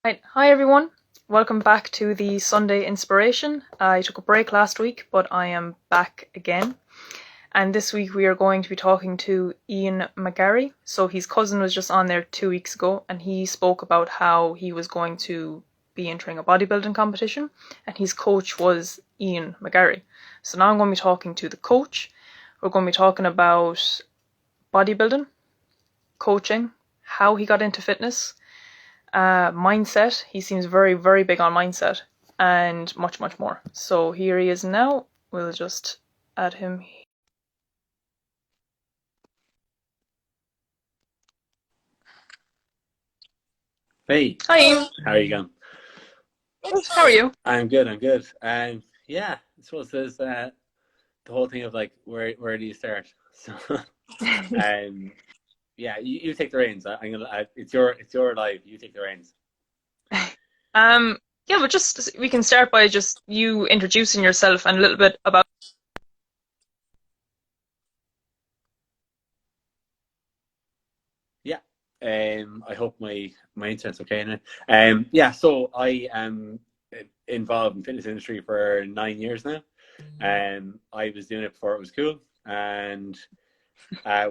Right. Hi everyone. Welcome back to the Sunday Inspiration. I took a break last week, but I am back again. And this week we are going to be talking to Ian Mcgarry. So his cousin was just on there 2 weeks ago, and he spoke about how he was going to be entering a bodybuilding competition, and his coach was Ian Mcgarry. So now I'm going to be talking to the coach. We're going to be talking about bodybuilding, coaching, how he got into fitness, mindset. He seems very, very big on mindset, and much, much more. So here he is now. We'll just add him. Hey, Hi, Ian. how are you going? How are you? I'm good. I'm good. Yeah, I suppose there's the whole thing of like where do you start? So, um, yeah, you take the reins. It's your life. You take the reins. um, yeah, but just we can start by just you introducing yourself and a little bit about. Yeah. I hope my internet's okay now. Yeah. So I am involved in fitness industry for 9 years now. I was doing it before it was cool, and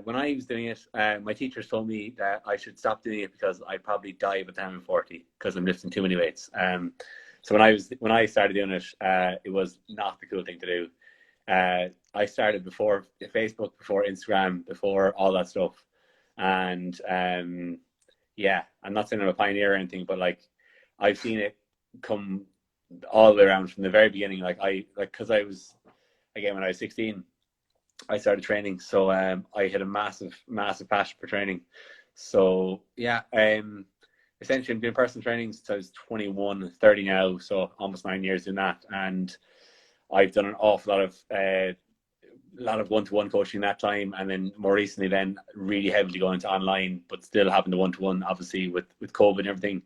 when I was doing it, my teachers told me that I should stop doing it because I'd probably die by the time I'm 40 because I'm lifting too many weights. So when I started doing it, it was not the cool thing to do. I started before Facebook, before Instagram, before all that stuff, and yeah, I'm not saying I'm a pioneer or anything, but like I've seen it come all the way around from the very beginning. Because I was again when I was 16. I started training, so I had a massive, massive passion for training. So yeah, essentially I'm doing personal training since I was 21, 30 now, so almost 9 years doing that, and I've done an awful lot of one-to-one coaching that time, and then more recently, then really heavily going to online, but still having the one-to-one, obviously with COVID and everything.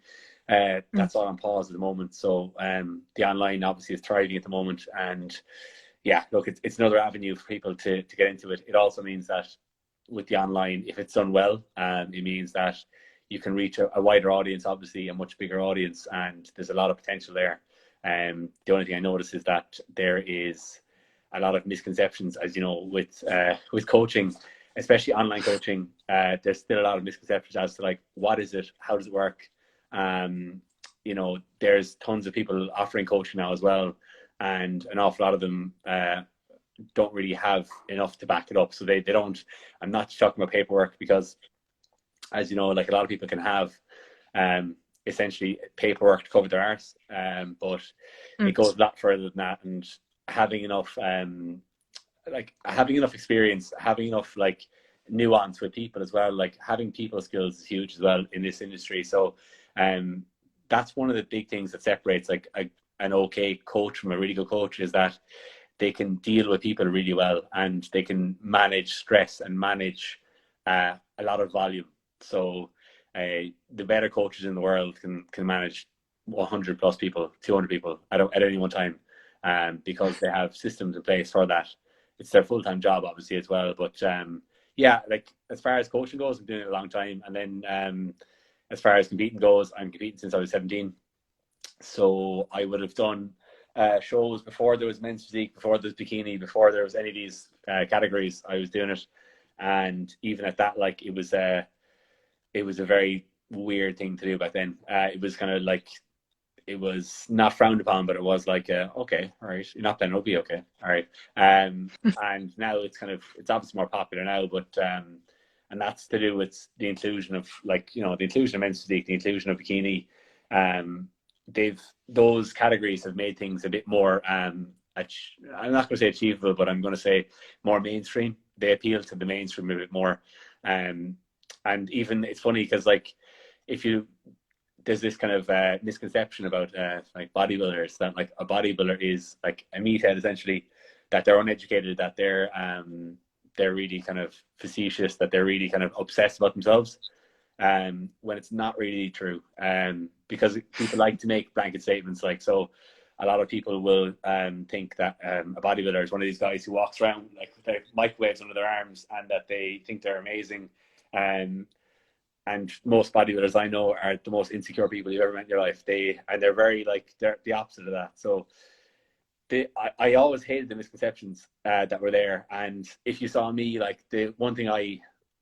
Mm. That's all on pause at the moment. So the online obviously is thriving at the moment, and yeah, look, it's another avenue for people to get into it. It also means that with the online, if it's done well, it means that you can reach a wider audience, obviously a much bigger audience, and there's a lot of potential there. The only thing I notice is that there is a lot of misconceptions, as you know, with coaching, especially online coaching. There's still a lot of misconceptions as to like what is it, how does it work. Um, there's tons of people offering coaching now as well, and an awful lot of them don't really have enough to back it up. So they don't. I'm not talking about paperwork because, as you know, like a lot of people can have um, essentially paperwork to cover their arse, but it Mm. goes a lot further than that. And having enough, having enough experience, having enough like nuance with people as well. Like having people skills is huge as well in this industry. So, um, that's one of the big things that separates like an okay coach from a really good coach is that they can deal with people really well and they can manage stress and manage a lot of volume. So the better coaches in the world can manage 100 plus people, 200 people at any one time, because they have systems in place for that. It's their full time job, obviously, as well. But yeah, like as far as coaching goes, I'm doing it a long time, and then as far as competing goes, I'm competing since I was 17. So I would have done shows before there was men's physique, before there was bikini, before there was any of these categories. I was doing it, and even at that, like it was a very weird thing to do back then. It was kind of like it was not frowned upon, but it was like, okay, all right, you're not playing rugby, okay, all right. And now it's obviously more popular now, but and that's to do with the inclusion of the inclusion of men's physique, the inclusion of bikini. Um, those categories have made things a bit more. I'm not going to say achievable, but I'm going to say more mainstream. They appeal to the mainstream a bit more. Um, and even it's funny because like if you there's this kind of misconception about like bodybuilders that like a bodybuilder is like a meathead essentially, that they're uneducated, that they're really kind of facetious, that they're really kind of obsessed about themselves, when it's not really true. Because people like to make blanket statements like so. A lot of people will think that a bodybuilder is one of these guys who walks around like with their microwaves under their arms and that they think they're amazing. Um, and most bodybuilders I know are the most insecure people you've ever met in your life. They're very like, they're the opposite of that. So I always hated the misconceptions that were there. And if you saw me, like, the one thing I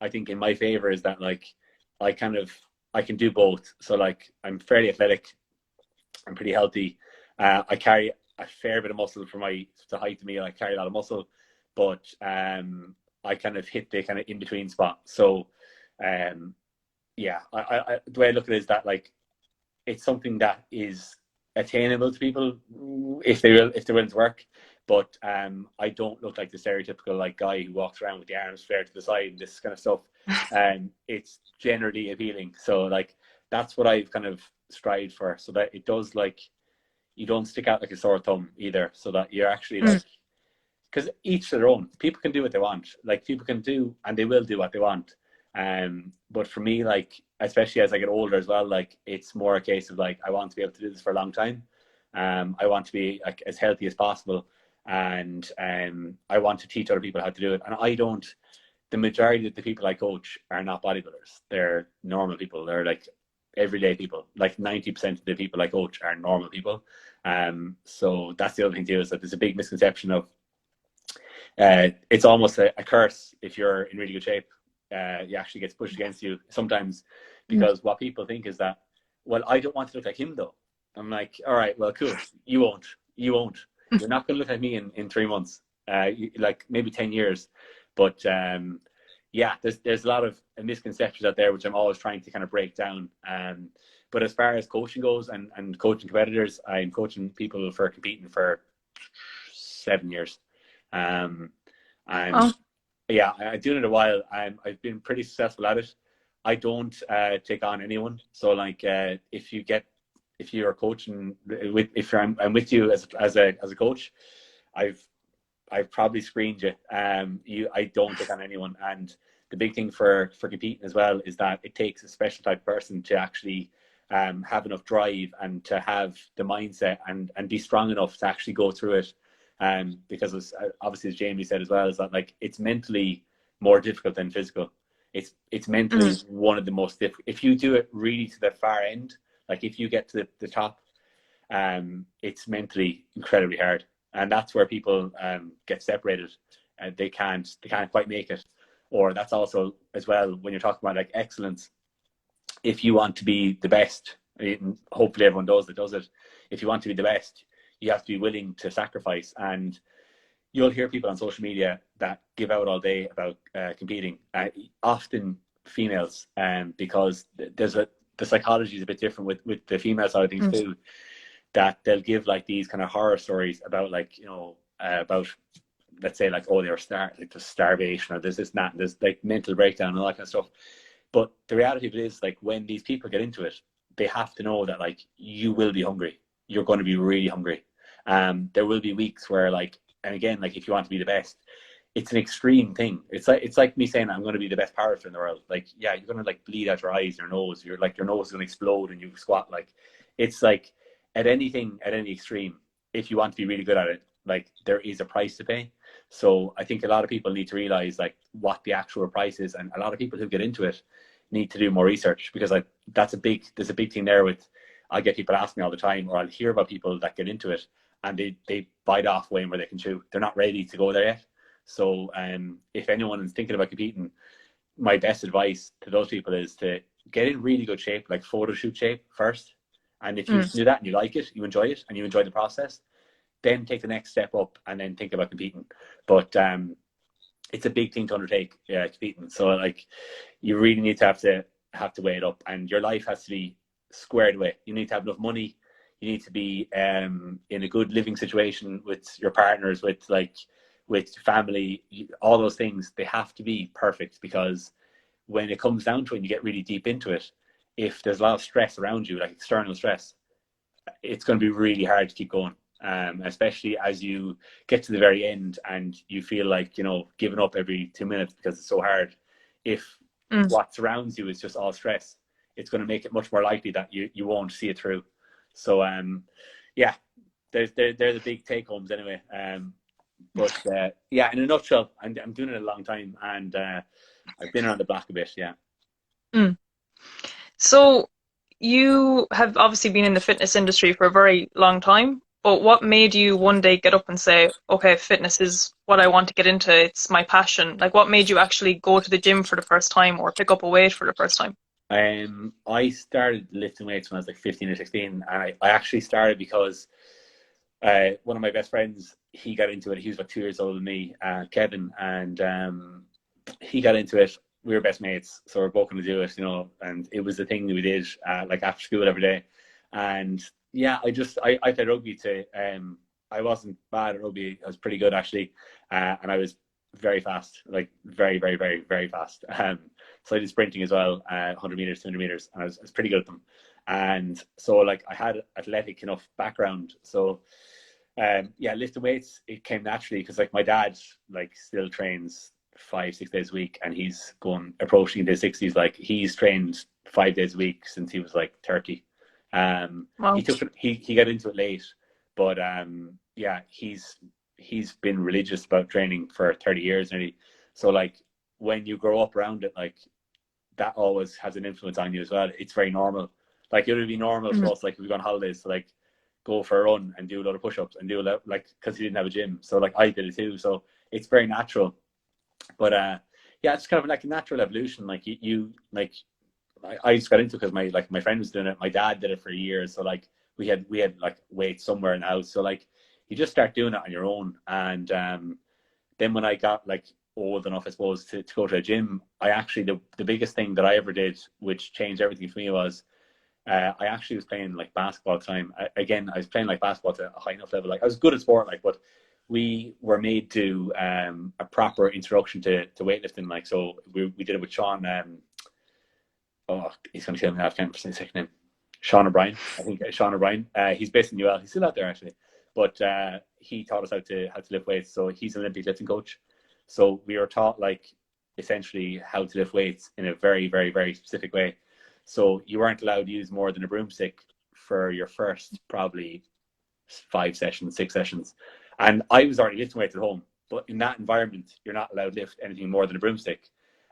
think in my favor is that, like, I kind of, I can do both. So like, I'm fairly athletic, I'm pretty healthy. I carry a fair bit of muscle for the height of me. I carry a lot of muscle, but I kind of hit the kind of in between spot. So yeah, the way I look at it is that, like, it's something that is attainable to people if they're willing to work. But I don't look like the stereotypical, like, guy who walks around with the arms flared to the side and this kind of stuff. It's generally appealing. So like, that's what I've kind of strived for, so that it does, like, you don't stick out like a sore thumb either, so that you're actually like, because each their own. People can do what they want. Like, people can do, and they will do what they want. But for me, like, especially as I get older as well, like, it's more a case of, like, I want to be able to do this for a long time. I want to be, like, as healthy as possible, and I want to teach other people how to do it. And I don't. The majority of the people I coach are not bodybuilders. They're normal people. They're like everyday people. Like 90% of the people I coach are normal people. So that's the other thing too, is that there's a big misconception of it's almost a curse if you're in really good shape. It actually gets pushed against you sometimes, because what people think is that, well, I don't want to look like him though. I'm like, all right, well, cool. You won't. You're not going to look like me in 3 months. Like maybe 10 years. But yeah, there's a lot of misconceptions out there, which I'm always trying to kind of break down. But as far as coaching goes, and coaching competitors, I'm coaching people for competing for 7 years. And yeah, I've doing it a while. I've been pretty successful at it. I don't take on anyone. So like, if you're coaching if I'm with you as a coach, I've probably screened you. I don't take on anyone. And the big thing for competing as well is that it takes a special type of person to actually have enough drive and to have the mindset and be strong enough to actually go through it. Because obviously, as Jamie said as well, is that, like, it's mentally more difficult than physical. It's mentally one of the most difficult. If you do it really to the far end, like if you get to the top, it's mentally incredibly hard. And that's where people get separated, and they can't quite make it. Or that's also as well, when you're talking about like excellence, if you want to be the best, hopefully everyone does it. If you want to be the best, you have to be willing to sacrifice. And you'll hear people on social media that give out all day about competing, often females, because the psychology is a bit different with the female side of things too. That they'll give like these kind of horror stories about, like, about, let's say, like, oh, like there's starvation, or there's this and that, and there's like mental breakdown and all that kind of stuff. But the reality of it is, like, when these people get into it, they have to know that, like, you will be hungry. You're going to be really hungry. There will be weeks where, like, and again, like, if you want to be the best, it's an extreme thing. It's like me saying I'm going to be the best powerlifter in the world. Like, yeah, you're going to like bleed out your eyes, your nose. You're like, your nose is going to explode and you squat. Like, it's like, at any extreme, if you want to be really good at it, like, there is a price to pay. So I think a lot of people need to realize, like, what the actual price is, and a lot of people who get into it need to do more research, because like, there's a big thing there with, I get people ask me all the time, or I'll hear about people that get into it and they bite off way more they can chew. They're not ready to go there yet. So if anyone is thinking about competing, my best advice to those people is to get in really good shape, like photo shoot shape first. And if you do that and you like it, you enjoy it, and you enjoy the process, then take the next step up and then think about competing. But it's a big thing to undertake, competing. So like, you really need to have to weigh it up, and your life has to be squared away. You need to have enough money. You need to be in a good living situation with your partners, with family. All those things, they have to be perfect, because when it comes down to it and you get really deep into it, if there's a lot of stress around you, like external stress, it's going to be really hard to keep going. Especially as you get to the very end and you feel like, giving up every 2 minutes because it's so hard. If what surrounds you is just all stress, it's going to make it much more likely that you won't see it through. So yeah, they're the big take homes anyway. But yeah, in a nutshell, I'm doing it a long time, and I've been around the block a bit. Yeah. So you have obviously been in the fitness industry for a very long time, but what made you one day get up and say, okay, fitness is what I want to get into, it's my passion? Like what made you actually go to the gym for the first time or pick up a weight for the first time? I started lifting weights when I was like 15 or 16, and I actually started because one of my best friends, he got into it. He was about 2 years older than me, Kevin, and he got into it. We were best mates, so we are both going to do it, and it was the thing that we did, like after school every day. And yeah, I played rugby too. I wasn't bad at rugby. I was pretty good actually, and I was very fast, like very, very, very, very fast. So I did sprinting as well, 100 meters, 200 meters, and I was pretty good at them. And so like I had athletic enough background, so yeah, lifting weights, it came naturally because like my dad like still trains 5 6 days a week, and he's going approaching his 60s. Like he's trained 5 days a week since he was like 30. He Wow. took it, he got into it late, but yeah, he's been religious about training for 30 years nearly. So like when you grow up around it, like that always has an influence on you as well. It's very normal. Like it would be normal for Mhm. us, like if we go on holidays, to like go for a run and do a lot of push-ups and do a lot, like because he didn't have a gym. So like I did it too. So it's very natural. But yeah, it's kind of like a natural evolution. Like you like I just got into it because my friend was doing it. My dad did it for years. So like we had like weights somewhere in the house. So like you just start doing it on your own. And then when I got like old enough, I suppose, to go to a gym, I actually the biggest thing that I ever did, which changed everything for me, was I actually was playing like basketball at the time. I was playing like basketball to a high enough level. Like I was good at sport, like, but we were made to a proper introduction to weightlifting. Like so, we did it with Sean. Oh, he's going to kill me. I can't say his second name. Sean O'Brien. I think Sean O'Brien. He's based in UL. He's still out there actually, but he taught us how to lift weights. So he's an Olympic lifting coach. So we were taught like essentially how to lift weights in a very, very, very specific way. So you weren't allowed to use more than a broomstick for your first probably 5 sessions, 6 sessions. And I was already lifting weights at home, but in that environment, you're not allowed to lift anything more than a broomstick.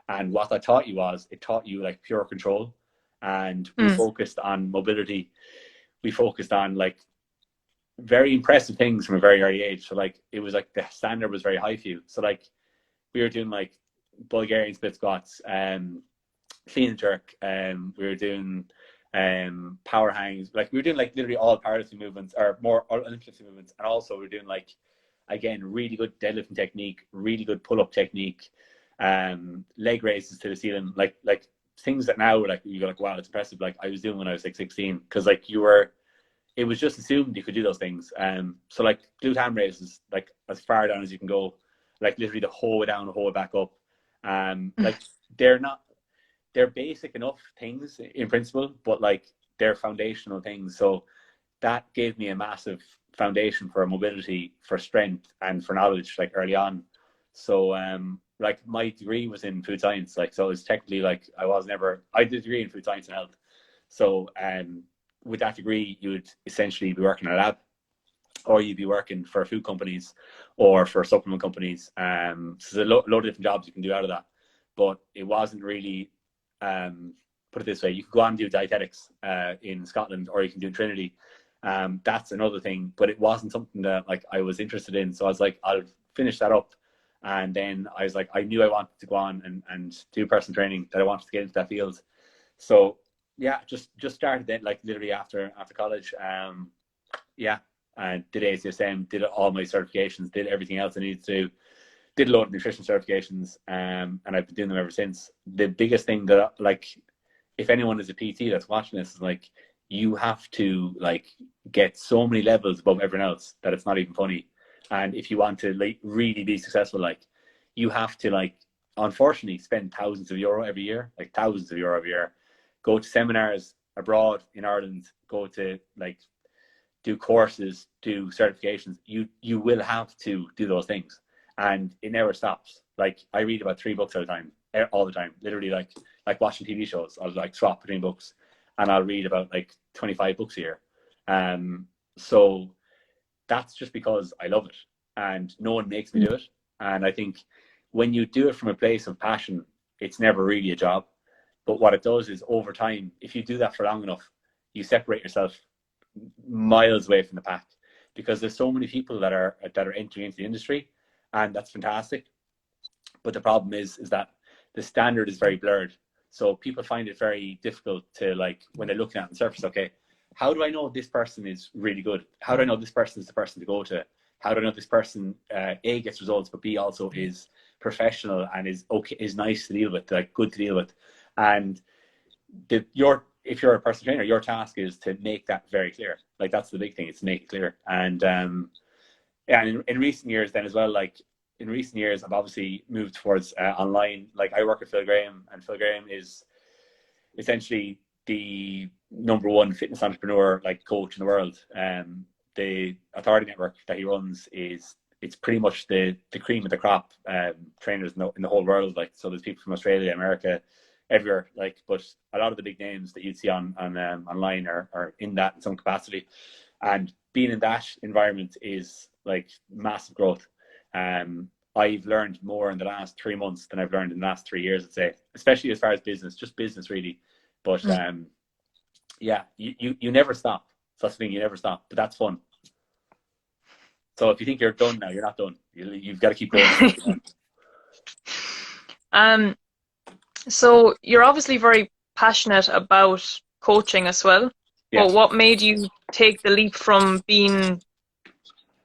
And what that taught you was, it taught you like pure control. And we Mm. focused on mobility. We focused on like very impressive things from a very early age. So like it was like the standard was very high for you. So like we were doing like Bulgarian split squats, clean and jerk, we were doing power hangs. Like we were doing like literally all powerlifting movements, or more all Olympic movements, and also we were doing like again really good deadlifting technique, really good pull up technique, leg raises to the ceiling, like things that now like you go like wow, it's impressive. Like I was doing when I was like 16, because like you were, it was just assumed you could do those things. So like glute ham raises, like as far down as you can go, like literally the whole way down, the whole way back up. Mm. Like they're not, they're basic enough things in principle, but like they're foundational things. So that gave me a massive foundation for mobility, for strength, and for knowledge, like early on. So like my degree was in food science, like so it was technically like I did a degree in food science and health. So with that degree, you would essentially be working in a lab, or you'd be working for food companies or for supplement companies. So there's a load of different jobs you can do out of that. But it wasn't really, put it this way, you could go on and do dietetics in Scotland, or you can do Trinity. That's another thing, but it wasn't something that like I was interested in. So I was like, I'll finish that up. And then I was like, I knew I wanted to go on and do personal training, that I wanted to get into that field. So yeah, just started then, like literally after college. Yeah, and did ACSM, did all my certifications, did everything else I needed to do, did a load of nutrition certifications, and I've been doing them ever since. The biggest thing that like, if anyone is a PT that's watching this, is like you have to like get so many levels above everyone else that it's not even funny. And if you want to like really be successful, like you have to like unfortunately spend thousands of euro every year, like thousands of euro every year, go to seminars abroad in Ireland, go to like do courses, do certifications. You will have to do those things, and it never stops. Like I read about 3 books at a time, all the time. Literally, like watching TV shows. I'll like swap between books, and I'll read about like 25 books a year. So that's just because I love it, and no one makes me Mm. do it. And I think when you do it from a place of passion, it's never really a job. But what it does is over time, if you do that for long enough, you separate yourself miles away from the pack, because there's so many people that are entering into the industry, and that's fantastic. But the problem is that the standard is very blurred. So people find it very difficult to, like, when they're looking at it on the surface, okay, how do I know this person is really good? How do I know this person is the person to go to? How do I know this person, A, gets results, but B, also is professional and is okay, is nice to deal with, like good to deal with? And if you're a personal trainer, your task is to make that very clear. Like, that's the big thing, is to make it clear. And yeah, and in recent years then as well, like in recent years, I've obviously moved towards online. Like, I work with Phil Graham, and Phil Graham is essentially the #1 fitness entrepreneur, like, coach in the world. The Authority Network that he runs it's pretty much the cream of the crop trainers in the whole world. Like, so there's people from Australia, America, everywhere. Like, but a lot of the big names that you'd see on online are in that in some capacity. And being in that environment is like massive growth. I've learned more in the last 3 months than I've learned in the last 3 years, I'd say, especially as far as just business really. But yeah, you never stop. So that's the thing, you never stop, but that's fun. So if you think you're done now, you're not done. You've got to keep going. So you're obviously very passionate about coaching as well. Yeah. But what made you take the leap from being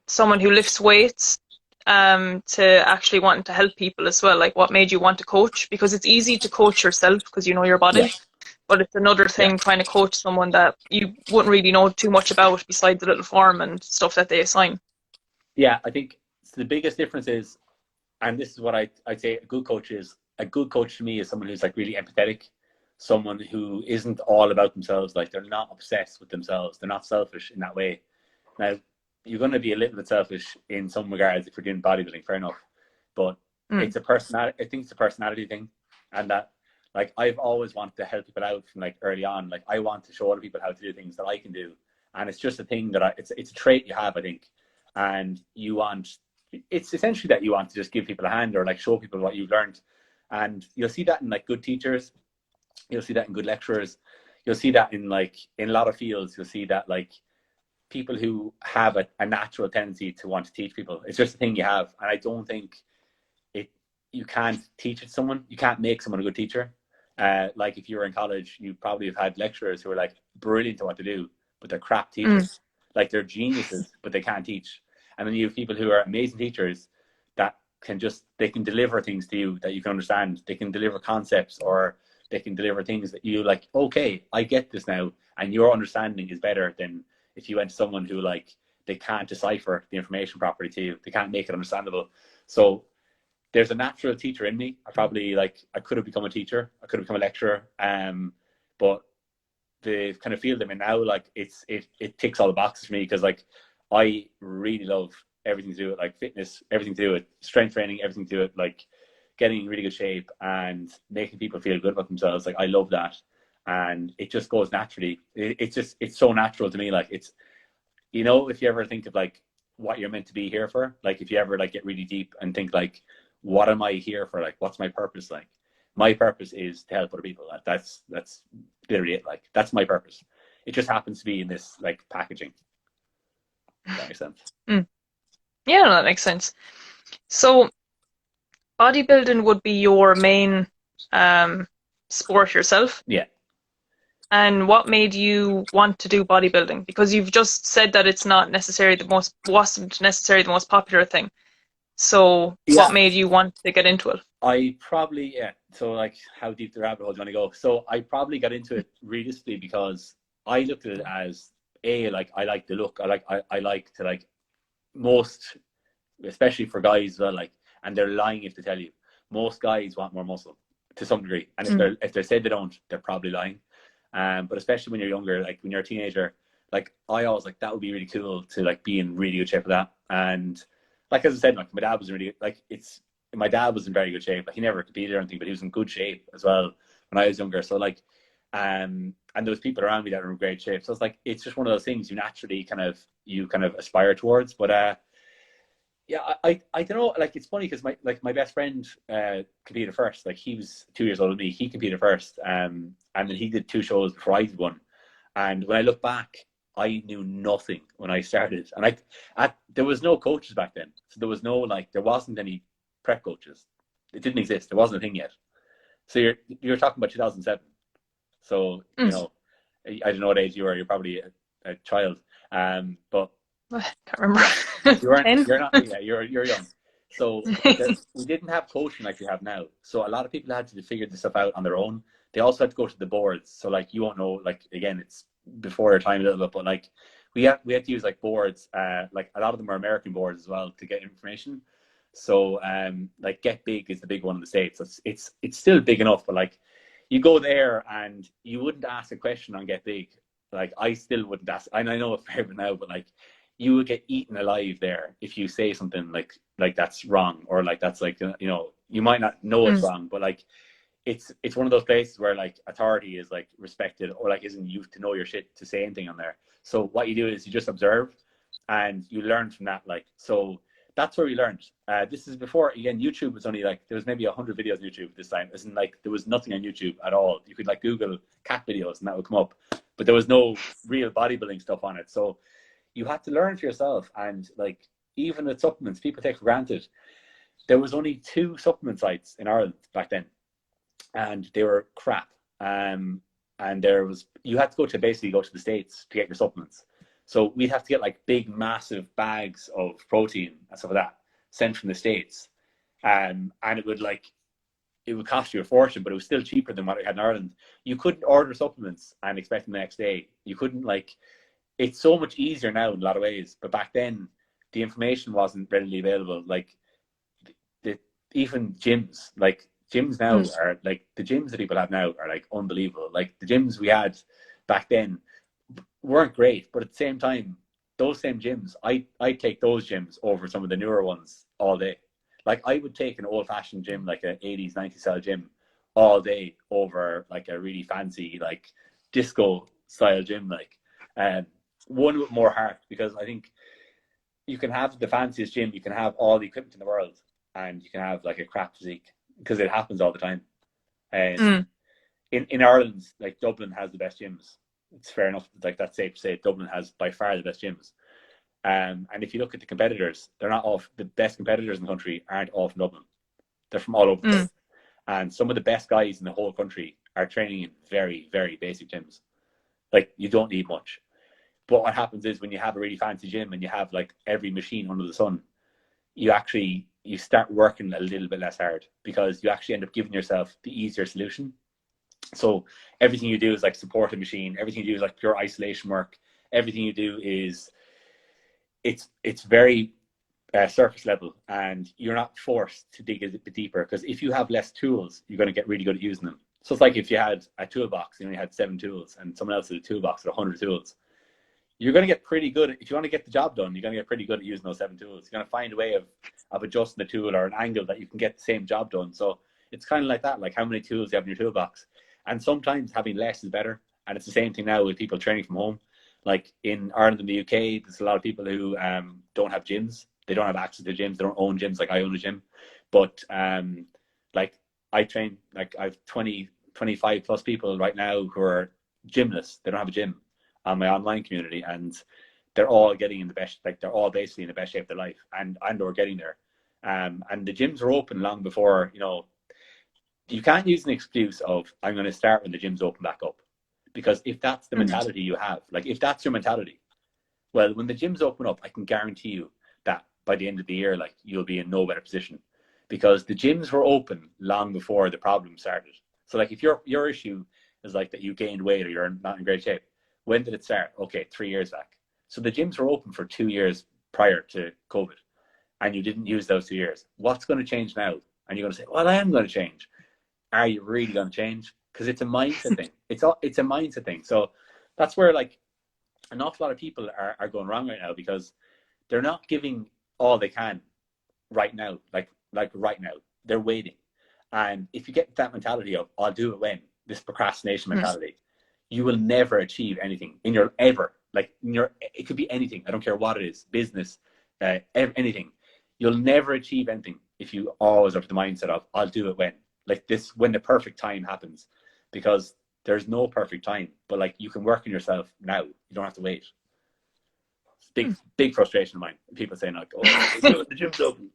someone who lifts weights to actually wanting to help people as well? Like, what made you want to coach? Because it's easy to coach yourself because you know your body, but it's another thing trying to coach someone that you wouldn't really know too much about besides the little form and stuff that they assign. Yeah, I think the biggest difference is, and this is what I'd say a good coach to me is someone who's like really empathetic, someone who isn't all about themselves. Like, they're not obsessed with themselves. They're not selfish in that way. Now, you're going to be a little bit selfish in some regards if you're doing bodybuilding, fair enough. But it's a personality. I think it's a personality thing, and that, like, I've always wanted to help people out from like early on. Like, I want to show other people how to do things that I can do, and it's just a thing that it's a trait you have, I think. And it's essentially that you want to just give people a hand or like show people what you've learned. And you'll see that in like good teachers, you'll see that in good lecturers, you'll see that in a lot of fields. You'll see that like people who have a natural tendency to want to teach people. It's just a thing you have. And I don't think you can't teach it to someone. You can't make someone a good teacher. Like, if you were in college, you probably have had lecturers who are like brilliant at what to do, but they're crap teachers. Like, they're geniuses, but they can't teach. And then you have people who are amazing teachers that they can deliver things to you that you can understand. They can deliver concepts, or they can deliver things that you like, okay, I get this now. And your understanding is better than if you went to someone who, like, they can't decipher the information properly to you. They can't make it understandable. So there's a natural teacher in me. I could have become a teacher. I could have become a lecturer. But the kind of field I'm in now, like, it ticks all the boxes for me, because like, I really love everything to do with like fitness, everything to do with strength training, everything to do with like getting in really good shape and making people feel good about themselves. Like, I love that, and it just goes naturally. It's so natural to me. Like, it's, if you ever think of like what you're meant to be here for, like, if you ever like get really deep and think like, what am I here for? Like, what's my purpose? Like, my purpose is to help other people. That's literally it. Like, that's my purpose. It just happens to be in this like packaging. If that makes sense. Yeah, no, that makes sense. So bodybuilding would be your main sport yourself. Yeah. And what made you want to do bodybuilding? Because you've just said that it's not necessarily wasn't necessarily the most popular thing. So what made you want to get into it? So like, how deep the rabbit hole do you want to go? So I probably got into it realistically because I looked at it as, like, I like the look. I like to, like, most, especially for guys, like, and they're lying if they tell you, most guys want more muscle to some degree. And if they say they don't, they're probably lying. But especially when you're younger, like when you're a teenager, like, I always like, that would be really cool to like be in really good shape for that. And like, as I said, like, my dad was my dad was in very good shape. Like, he never competed or anything, but he was in good shape as well when I was younger. So like, and there was people around me that were in great shape. So it's like, it's just one of those things you naturally kind of aspire towards. But Yeah, I don't know. Like, it's funny because my best friend competed first. Like, he was 2 years older than me. He competed first, and then he did two shows before I did one. And when I look back, I knew nothing when I started, and there was no coaches back then, so there was no like there wasn't any prep coaches. It didn't exist. There wasn't a thing yet. So you're talking about 2007. So I don't know what age you were. You're probably a child, but I can't remember. yeah, Ten. you're not. Yeah, you're young. So we didn't have coaching like we have now. So a lot of people had to figure this stuff out on their own. They also had to go to the boards. So like you won't know. Like again, it's before your time a little bit, but like we had to use like boards. Like a lot of them are American boards as well to get information. So like Get Big is the big one in the States. So it's still big enough, but like you go there and you wouldn't ask a question on Get Big. Like I still wouldn't ask. And I know it's fair now, but like you would get eaten alive there if you say something like that's wrong, or like that's like you might not know it's wrong, but like it's one of those places where like authority is like respected, or like isn't used to know your shit to say anything on there. So what you do is you just observe and you learn from that. Like, so that's where we learned. This is before, again, YouTube was only like, there was maybe 100 videos on YouTube this time. Isn't like there was nothing on YouTube at all. You could like Google cat videos and that would come up, but there was no real bodybuilding stuff on it. So you had to learn for yourself. And like, even with supplements, people take for granted. There was only 2 supplement sites in Ireland back then, and they were crap. And you had to go to the States to get your supplements. So we'd have to get like big, massive bags of protein and stuff like that sent from the States. And it would cost you a fortune, but it was still cheaper than what we had in Ireland. You couldn't order supplements and expect them the next day. You couldn't it's so much easier now in a lot of ways, but back then the information wasn't readily available. Like even gyms, like gyms now are like the gyms that people have now are like unbelievable. Like the gyms we had back then weren't great, but at the same time, those same gyms, I take those gyms over some of the newer ones all day. Like I would take an old fashioned gym, like an 80s, 90s style gym all day over like a really fancy, like disco style gym, like one with more heart, because I think you can have the fanciest gym, you can have all the equipment in the world, and you can have like a crap physique, because it happens all the time. And in Ireland, like Dublin has the best gyms. It's fair enough. Like that's safe to say. Dublin has by far the best gyms. And if you look at the competitors, they're not all the best competitors in the country aren't all from Dublin. They're from all over the place. And some of the best guys in the whole country are training in very, very basic gyms. Like you don't need much. But what happens is when you have a really fancy gym and you have like every machine under the sun, you start working a little bit less hard, because you actually end up giving yourself the easier solution. So everything you do is like support a machine. Everything you do is like pure isolation work. Everything you do is it's very surface level, and you're not forced to dig a bit deeper, because if you have less tools, you're going to get really good at using them. So it's like if you had a toolbox, you only had 7 tools, and someone else had a toolbox with 100 tools. You're going to get pretty good. If you want to get the job done, you're going to get pretty good at using those 7 tools. You're going to find a way of adjusting the tool or an angle that you can get the same job done. So it's kind of like that, like how many tools you have in your toolbox. And sometimes having less is better. And it's the same thing now with people training from home. Like in Ireland and the UK, there's a lot of people who don't have gyms. They don't have access to gyms. They don't own gyms. Like I own a gym. But like I train, like I have 20, 25 plus people right now who are gymless. They don't have a gym on my online community, and they're all getting in the best, like they're all basically in the best shape of their life, and we're getting there. And the gyms were open long before, you can't use an excuse of I'm going to start when the gym's open back up, because if that's the mentality you have, like if that's your mentality, well, when the gyms open up, I can guarantee you that by the end of the year, like you'll be in no better position, because the gyms were open long before the problem started. So like if your issue is like that you gained weight or you're not in great shape, when did it start? Okay, 3 years back. So the gyms were open for 2 years prior to COVID, and you didn't use those 2 years. What's going to change now? And you're going to say, well, I am going to change. Are you really going to change? Because it's a mindset thing. It's a mindset thing. So that's where like an awful lot of people are going wrong right now, because they're not giving all they can right now. Like right now, they're waiting. And if you get that mentality of I'll do it when, this procrastination mentality, you will never achieve anything in it could be anything. I don't care what it is, business, anything. you'll never achieve anything if you always have the mindset of, I'll do it when the perfect time happens, because there's no perfect time, but like you can work on yourself now. You don't have to wait. It's big frustration of mine. People saying like, oh, the gym's open.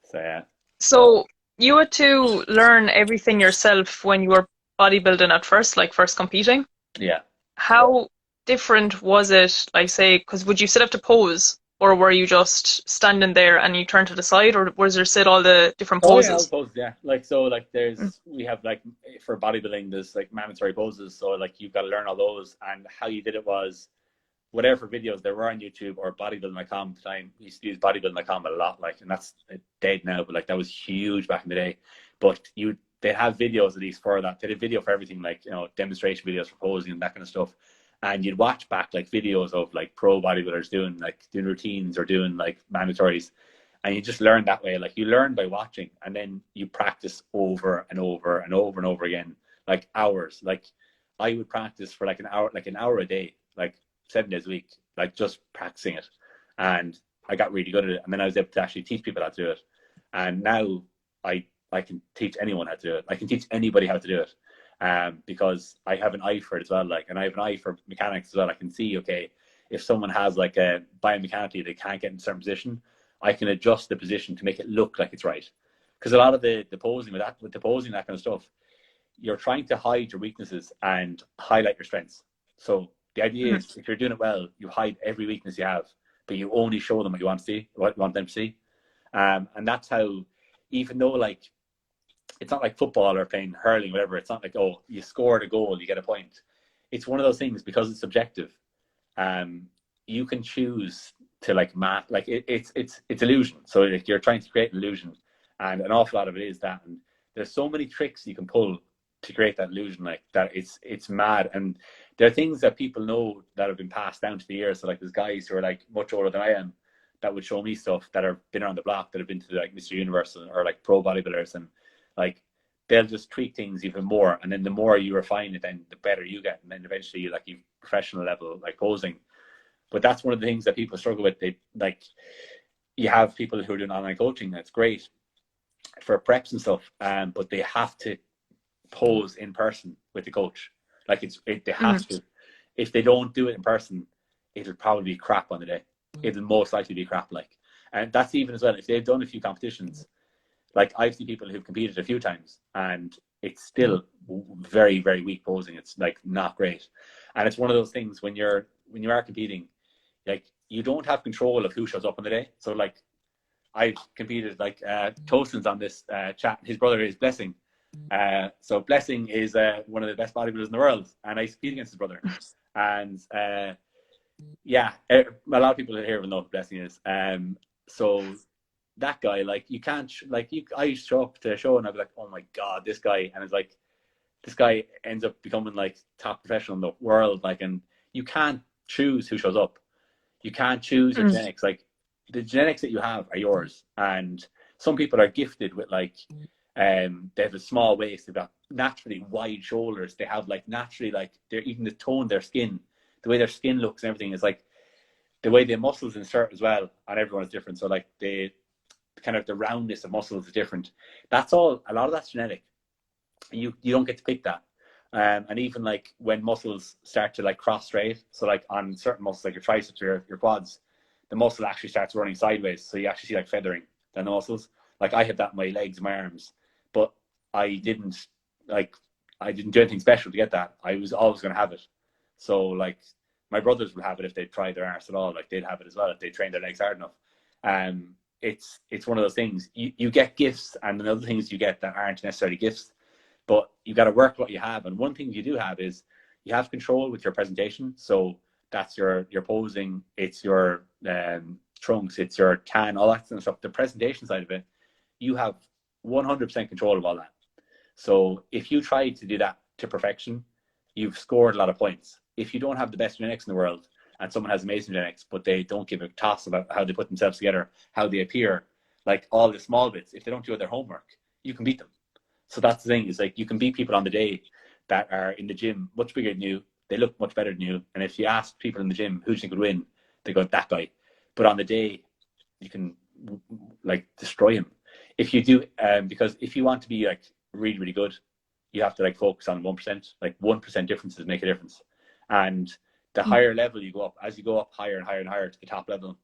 So yeah. So you had to learn everything yourself when you were bodybuilding at first, like first competing. Yeah. How different was it, like say, because would you still have to pose, or were you just standing there and you turn to the side, or was there still all the different Oh yeah, all poses? poses, yeah. Like so, like we have like for bodybuilding, there's like mandatory poses. So like you've got to learn all those, and how you did it was whatever videos there were on YouTube or bodybuilding.com at the time. We used to use bodybuilding.com a lot, like, and that's dead now, but like that was huge back in the day. But they have videos at least for that. They did a video for everything, like, you know, demonstration videos for posing and that kind of stuff. And you'd watch back like videos of like pro bodybuilders doing routines or doing like mandatories, and you just learn that way. Like you learn by watching, and then you practice over and over and over and over again, like hours. Like I would practice for like an hour a day, like 7 days a week, like just practicing it. And I got really good at it. And then I was able to actually teach people how to do it. And now I can teach anyone how to do it. I can teach anybody how to do it. Because I have an eye for it as well. Like, and I have an eye for mechanics as well. I can see, okay, if someone has like a biomechanically, they can't get in a certain position, I can adjust the position to make it look like it's right. Because a lot of the posing with the posing, that kind of stuff, you're trying to hide your weaknesses and highlight your strengths. So the idea is, if you're doing it well, you hide every weakness you have, but you only show them what you want to see, what you want them to see. And that's how, even though like, it's not like football or playing hurling, whatever. It's not like, oh, you scored a goal, you get a point. It's one of those things, because it's subjective. You can choose to like it's illusion. So like, you're trying to create an illusion, and an awful lot of it is that. And there's so many tricks you can pull to create that illusion, like that. It's mad. And there are things that people know that have been passed down to the years. So like there's guys who are like much older than I am that would show me stuff that have been around the block, that have been to like Mr. Universe or like pro bodybuilders, and like they'll just tweak things even more. And then the more you refine it, then the better you get. And then eventually like you professional level, like posing. But that's one of the things that people struggle with. They like, you have people who are doing online coaching. That's great for preps and stuff. But they have to pose in person with the coach. Like they have to. If they don't do it in person, it'll probably be crap on the day. It'll most likely be crap. Like, and that's even as well, if they've done a few competitions. Like I've seen people who've competed a few times and it's still very, very weak posing. It's like not great. And it's one of those things when you are competing, like you don't have control of who shows up on the day. So like I've competed, like Toaston's on this chat. His brother is Blessing. So Blessing is one of the best bodybuilders in the world, and I compete against his brother. And yeah, a lot of people here will know who Blessing is. So that guy, like you can't, like I show up to a show and I'd be like, oh my God, this guy. And it's like, this guy ends up becoming like top professional in the world. Like, and you can't choose who shows up. You can't choose your genetics. Like the genetics that you have are yours. And some people are gifted with like, they have a small waist, they've got naturally wide shoulders. They have like naturally, like they're even the tone of their skin, the way their skin looks and everything is like the way their muscles insert as well. And everyone is different. So like they, kind of the roundness of muscles is different. That's all. A lot of that's genetic. You don't get to pick that. And even like when muscles start to like cross straight, so like on certain muscles, like your triceps or your quads, the muscle actually starts running sideways. So you actually see like feathering down the muscles. Like I have that in my legs and my arms, but I didn't do anything special to get that. I was always going to have it. So like my brothers would have it if they tried their arse at all. Like they'd have it as well if they trained their legs hard enough. It's one of those things. You get gifts, and then other things you get that aren't necessarily gifts, but you got to work what you have. And one thing you do have is you have control with your presentation. So that's your posing, it's your trunks, it's your tan, all that kind of stuff. The presentation side of it, you have 100% control of all that. So if you try to do that to perfection, you've scored a lot of points. If you don't have the best genetics in the world, and someone has amazing genetics, but they don't give a toss about how they put themselves together, how they appear, like all the small bits, if they don't do their homework, you can beat them. So that's the thing, is like you can beat people on the day that are in the gym much bigger than you, they look much better than you, and if you ask people in the gym who do you think would win, they go, that guy. But on the day, you can like destroy him. If you do, because if you want to be like really, really good, you have to like focus on 1%. Like 1% differences make a difference. And the higher level you go up, as you go up higher and higher and higher to the top level,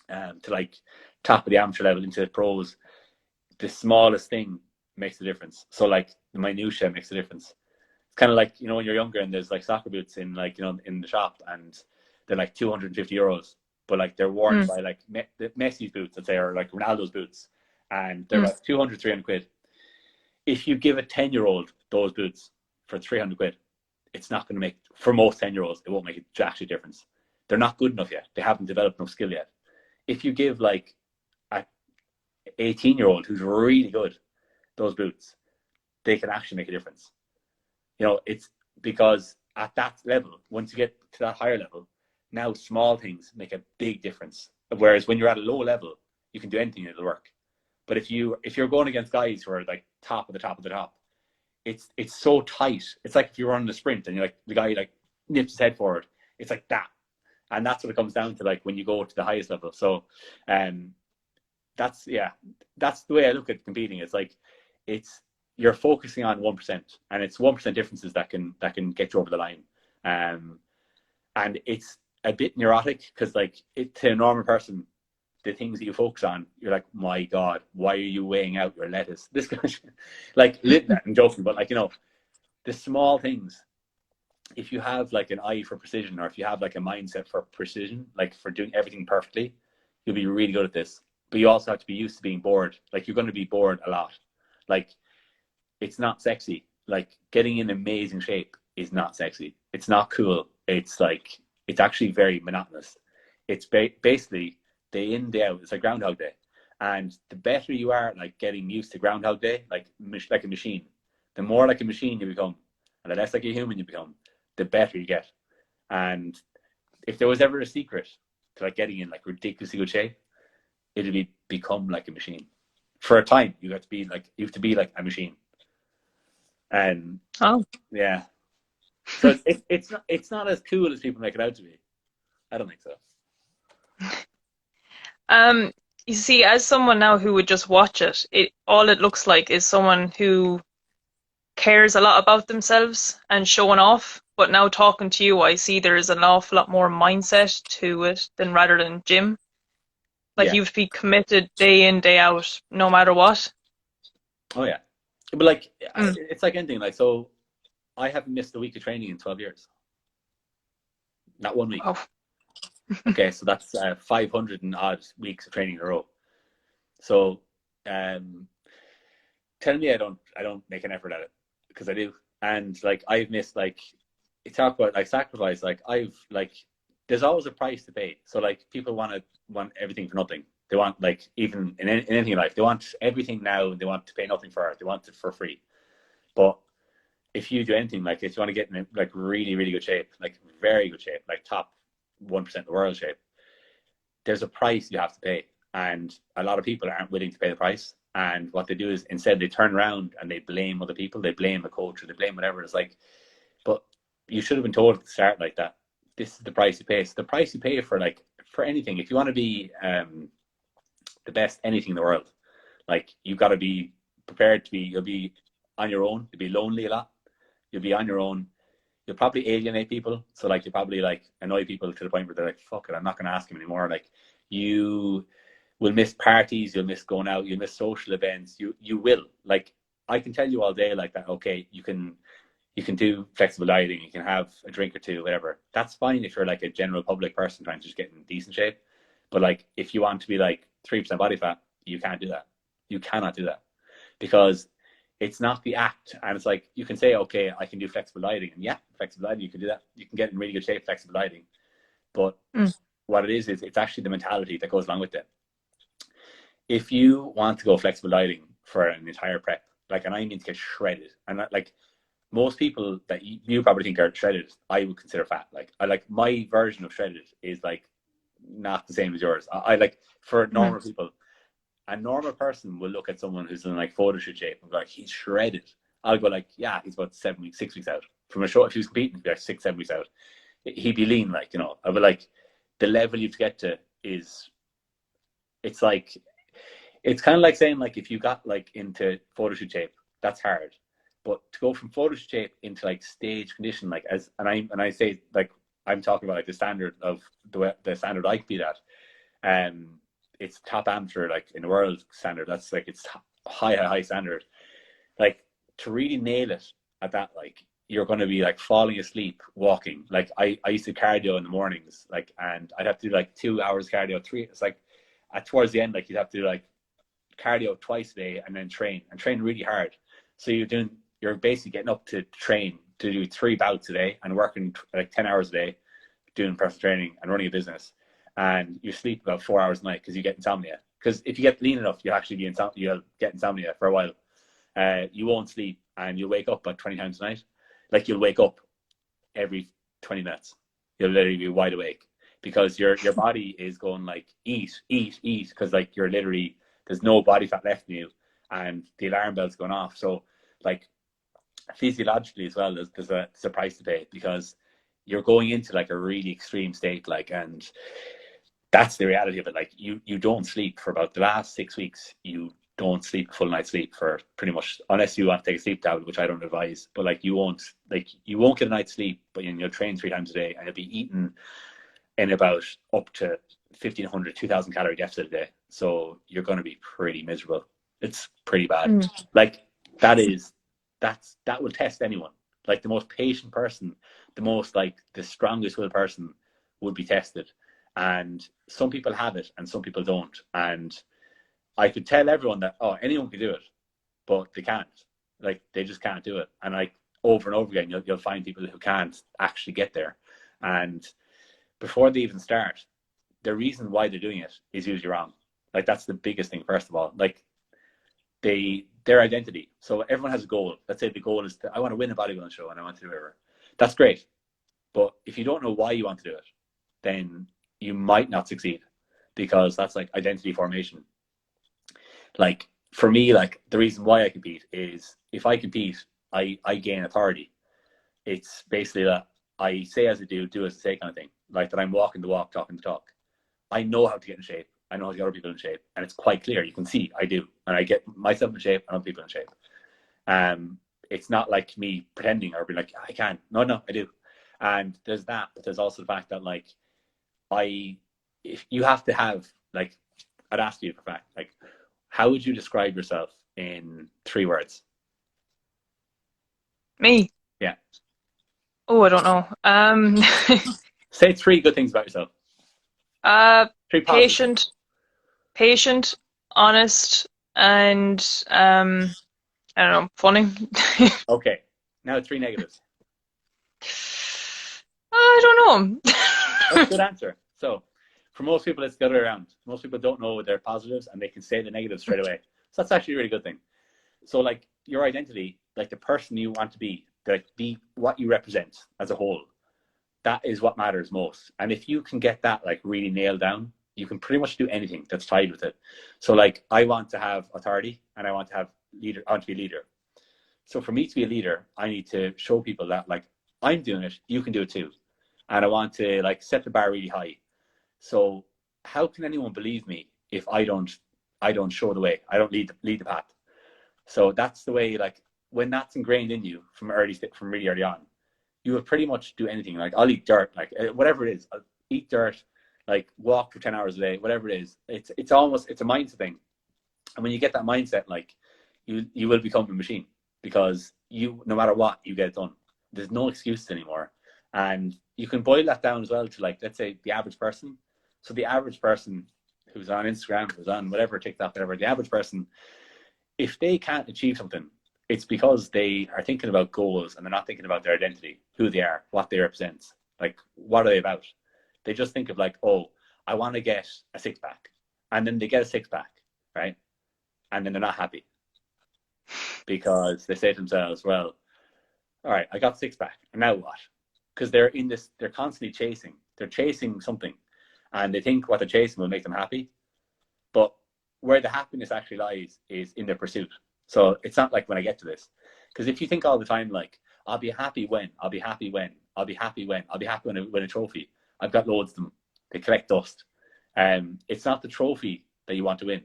to like top of the amateur level into the pros, the smallest thing makes a difference. So like the minutia makes a difference. It's kind of like, you know, when you're younger and there's like soccer boots in like, you know, in the shop, and they're like 250 euros, but like they're worn by like Messi's boots, let's say, or like Ronaldo's boots, and they're like 200, 300 quid. If you give a 10-year-old those boots for 300 quid, it's not going to make, for most 10-year-olds, it won't make a actually difference. They're not good enough yet. They haven't developed enough skill yet. If you give like a 18-year-old who's really good those boots, they can actually make a difference. You know, it's because at that level, once you get to that higher level, now small things make a big difference. Whereas when you're at a low level, you can do anything and it'll work. But if you're going against guys who are like top of the top of the top, it's so tight. It's like if you're running a sprint and you're like, the guy like nips his head forward. It's like that. And that's what it comes down to, like when you go to the highest level. So that's the way I look at competing. It's like you're focusing on 1%, and it's 1% differences that can get you over the line. And it's a bit neurotic because like to a normal person, the things that you focus on, you're like, my God, why are you weighing out your lettuce? This kind of like I'm joking, but like, you know, the small things, if you have like an eye for precision, or if you have like a mindset for precision, like for doing everything perfectly, you'll be really good at this. But you also have to be used to being bored. Like you're going to be bored a lot. Like it's not sexy. Like getting in amazing shape is not sexy. It's not cool. It's like, it's actually very monotonous. It's basically day in, day out. It's like Groundhog Day. And the better you are at like getting used to Groundhog Day, like a machine, the more like a machine you become, and the less like a human you become, the better you get. And if there was ever a secret to like getting in like ridiculously good shape, it'd be become like a machine. For a time, you have to be like a machine. And yeah, so it's not as cool as people make it out to be. I don't think so. You see, as someone now who would just watch it, all it looks like is someone who cares a lot about themselves and showing off. But now talking to you, I see there is an awful lot more mindset to it than rather than gym. Like you have to be committed day in, day out, no matter what. Oh yeah, but like it's like anything. Like, so I haven't missed a week of training in 12 years. Not 1 week. Oh. Okay, so that's 500 and odd weeks of training in a row. So tell me I don't make an effort at it, because I do. And like I've missed, like you talk about like sacrifice, like I've like there's always a price to pay. So like people want everything for nothing. They want, like, even in anything in life, they want everything now and they want to pay nothing for it. They want it for free. But if you do anything, like if you want to get in like really, really good shape, like very good shape, like top 1% of the world shape, there's a price you have to pay. And a lot of people aren't willing to pay the price. And what they do is instead they turn around and they blame other people. They blame the coach, or they blame whatever. It's like, but you should have been told at the start like that. This is the price you pay. It's the price you pay for anything. If you want to be the best anything in the world, like you've got to be prepared to be. You'll be on your own. You'll be lonely a lot. You'll be on your own. You'll probably alienate people. So like you'll probably like annoy people to the point where they're like, fuck it, I'm not going to ask him anymore. Like you will miss parties. You'll miss going out. You'll miss social events. You will. Like I can tell you all day like that. Okay, you can do flexible dieting. You can have a drink or two, whatever. That's fine if you're like a general public person trying to just get in decent shape. But like if you want to be like 3% body fat, you can't do that. You cannot do that, because it's not the act. And it's like, you can say, okay, I can do flexible dieting. And yeah, flexible dieting, you can do that. You can get in really good shape, flexible dieting. But what it is it's actually the mentality that goes along with it. If you want to go flexible dieting for an entire prep, like, and I mean to get shredded, and like most people that you probably think are shredded, I would consider fat. Like I like my version of shredded is like not the same as yours. I like, for normal people, a normal person will look at someone who's in like photo shoot shape and go like, he's shredded. I'll go like, yeah, he's about 6 weeks out from a show. If he was competing, he'd be like 6-7 weeks out. He'd be lean, like, you know. I would like, the level you have to get to is It's like, it's kind of like saying, like, if you got like into photo shoot shape, that's hard. But to go from photo shoot shape into like stage condition, like I say, like, I'm talking about like the standard of the standard I compete at. It's top amateur, like in the world standard. That's like, it's high standard. Like, to really nail it at that, like, you're going to be like falling asleep walking. Like, I used to cardio in the mornings, like, and I'd have to do like 2 hours cardio, three. It's like towards the end, like, you'd have to do like cardio twice a day and then train really hard. So you're basically getting up to train to do 3 bouts a day and working like 10 hours a day, doing personal training and running a business. And you sleep about 4 hours a night because you get insomnia. Because if you get lean enough, you'll get insomnia for a while. You won't sleep and you'll wake up about 20 times a night. Like, you'll wake up every 20 minutes. You'll literally be wide awake because your body is going like, eat, because like, you're literally, there's no body fat left in you and the alarm bell's going off. So like, physiologically as well, there's a price to pay because you're going into like a really extreme state, like, and that's the reality of it. Like, you don't sleep for about the last 6 weeks. You don't sleep a full night's sleep for pretty much, unless you want to take a sleep tablet, which I don't advise. But like, you won't get a night's sleep, but you'll train 3 times a day and you'll be eating in about up to 1,500, 2,000 calorie deficit a day. So you're going to be pretty miserable. It's pretty bad. Like, that will test anyone. Like, the most patient person, the strongest willed person would be tested. And some people have it and some people don't. And I could tell everyone that, oh, anyone can do it, but they can't. Like, they just can't do it. And like, over and over again, you'll find people who can't actually get there. And before they even start, the reason why they're doing it is usually wrong. Like, that's the biggest thing, first of all. Like, their identity. So everyone has a goal. Let's say the goal is I want to win a bodybuilding show and I want to do whatever. That's great. But if you don't know why you want to do it, then you might not succeed, because that's like identity formation. Like, for me, like, the reason why I compete is, if I compete, I gain authority. It's basically that I say as I do as I say kind of thing. Like, that I'm walking the walk, talking the talk. I know how to get in shape. I know how to get other people in shape. And it's quite clear. You can see I do. And I get myself in shape and other people in shape. It's not like me pretending or being like, I can't. No, I do. And there's that. But there's also the fact that, like, if you have to have, like, I'd ask you for a fact, like, how would you describe yourself in 3 words? Me? Yeah. Oh, I don't know. Say 3 good things about yourself. 3 positive. Patient, honest, and I don't know, funny. Okay. Now 3 negatives. I don't know. That's a good answer. So, for most people, it's the other way around. Most people don't know their positives and they can say the negatives straight away. So that's actually a really good thing. So, like, your identity, like the person you want to be what you represent as a whole, that is what matters most. And if you can get that, like, really nailed down, you can pretty much do anything that's tied with it. So, like, I want to have authority and I want to be a leader. So for me to be a leader, I need to show people that, like, I'm doing it, you can do it too. And I want to, like, set the bar really high. So how can anyone believe me if I don't show the way? I don't lead the path. So that's the way, like, when that's ingrained in you from really early on, you will pretty much do anything. Like, I'll eat dirt, like, whatever it is, I'll eat dirt, like, walk for 10 hours a day, whatever it is. It's a mindset thing. And when you get that mindset, like, you will become a machine, because no matter what, you get it done. There's no excuses anymore. And you can boil that down as well to, like, let's say the average person. So the average person who's on Instagram, who's on whatever, TikTok, whatever, the average person, if they can't achieve something, it's because they are thinking about goals and they're not thinking about their identity, who they are, what they represent, like, what are they about. They just think of, like, oh, I want to get a 6-pack. And then they get a 6-pack, right? And then they're not happy, because they say to themselves, well, all right, I got 6-pack, and now what? Because they're constantly chasing. They're chasing something, and they think what they're chasing will make them happy. But where the happiness actually lies is in their pursuit. So it's not like when I get to this. Because if you think all the time, like, I'll be happy when I win a trophy. I've got loads of them. They collect dust. It's not the trophy that you want to win.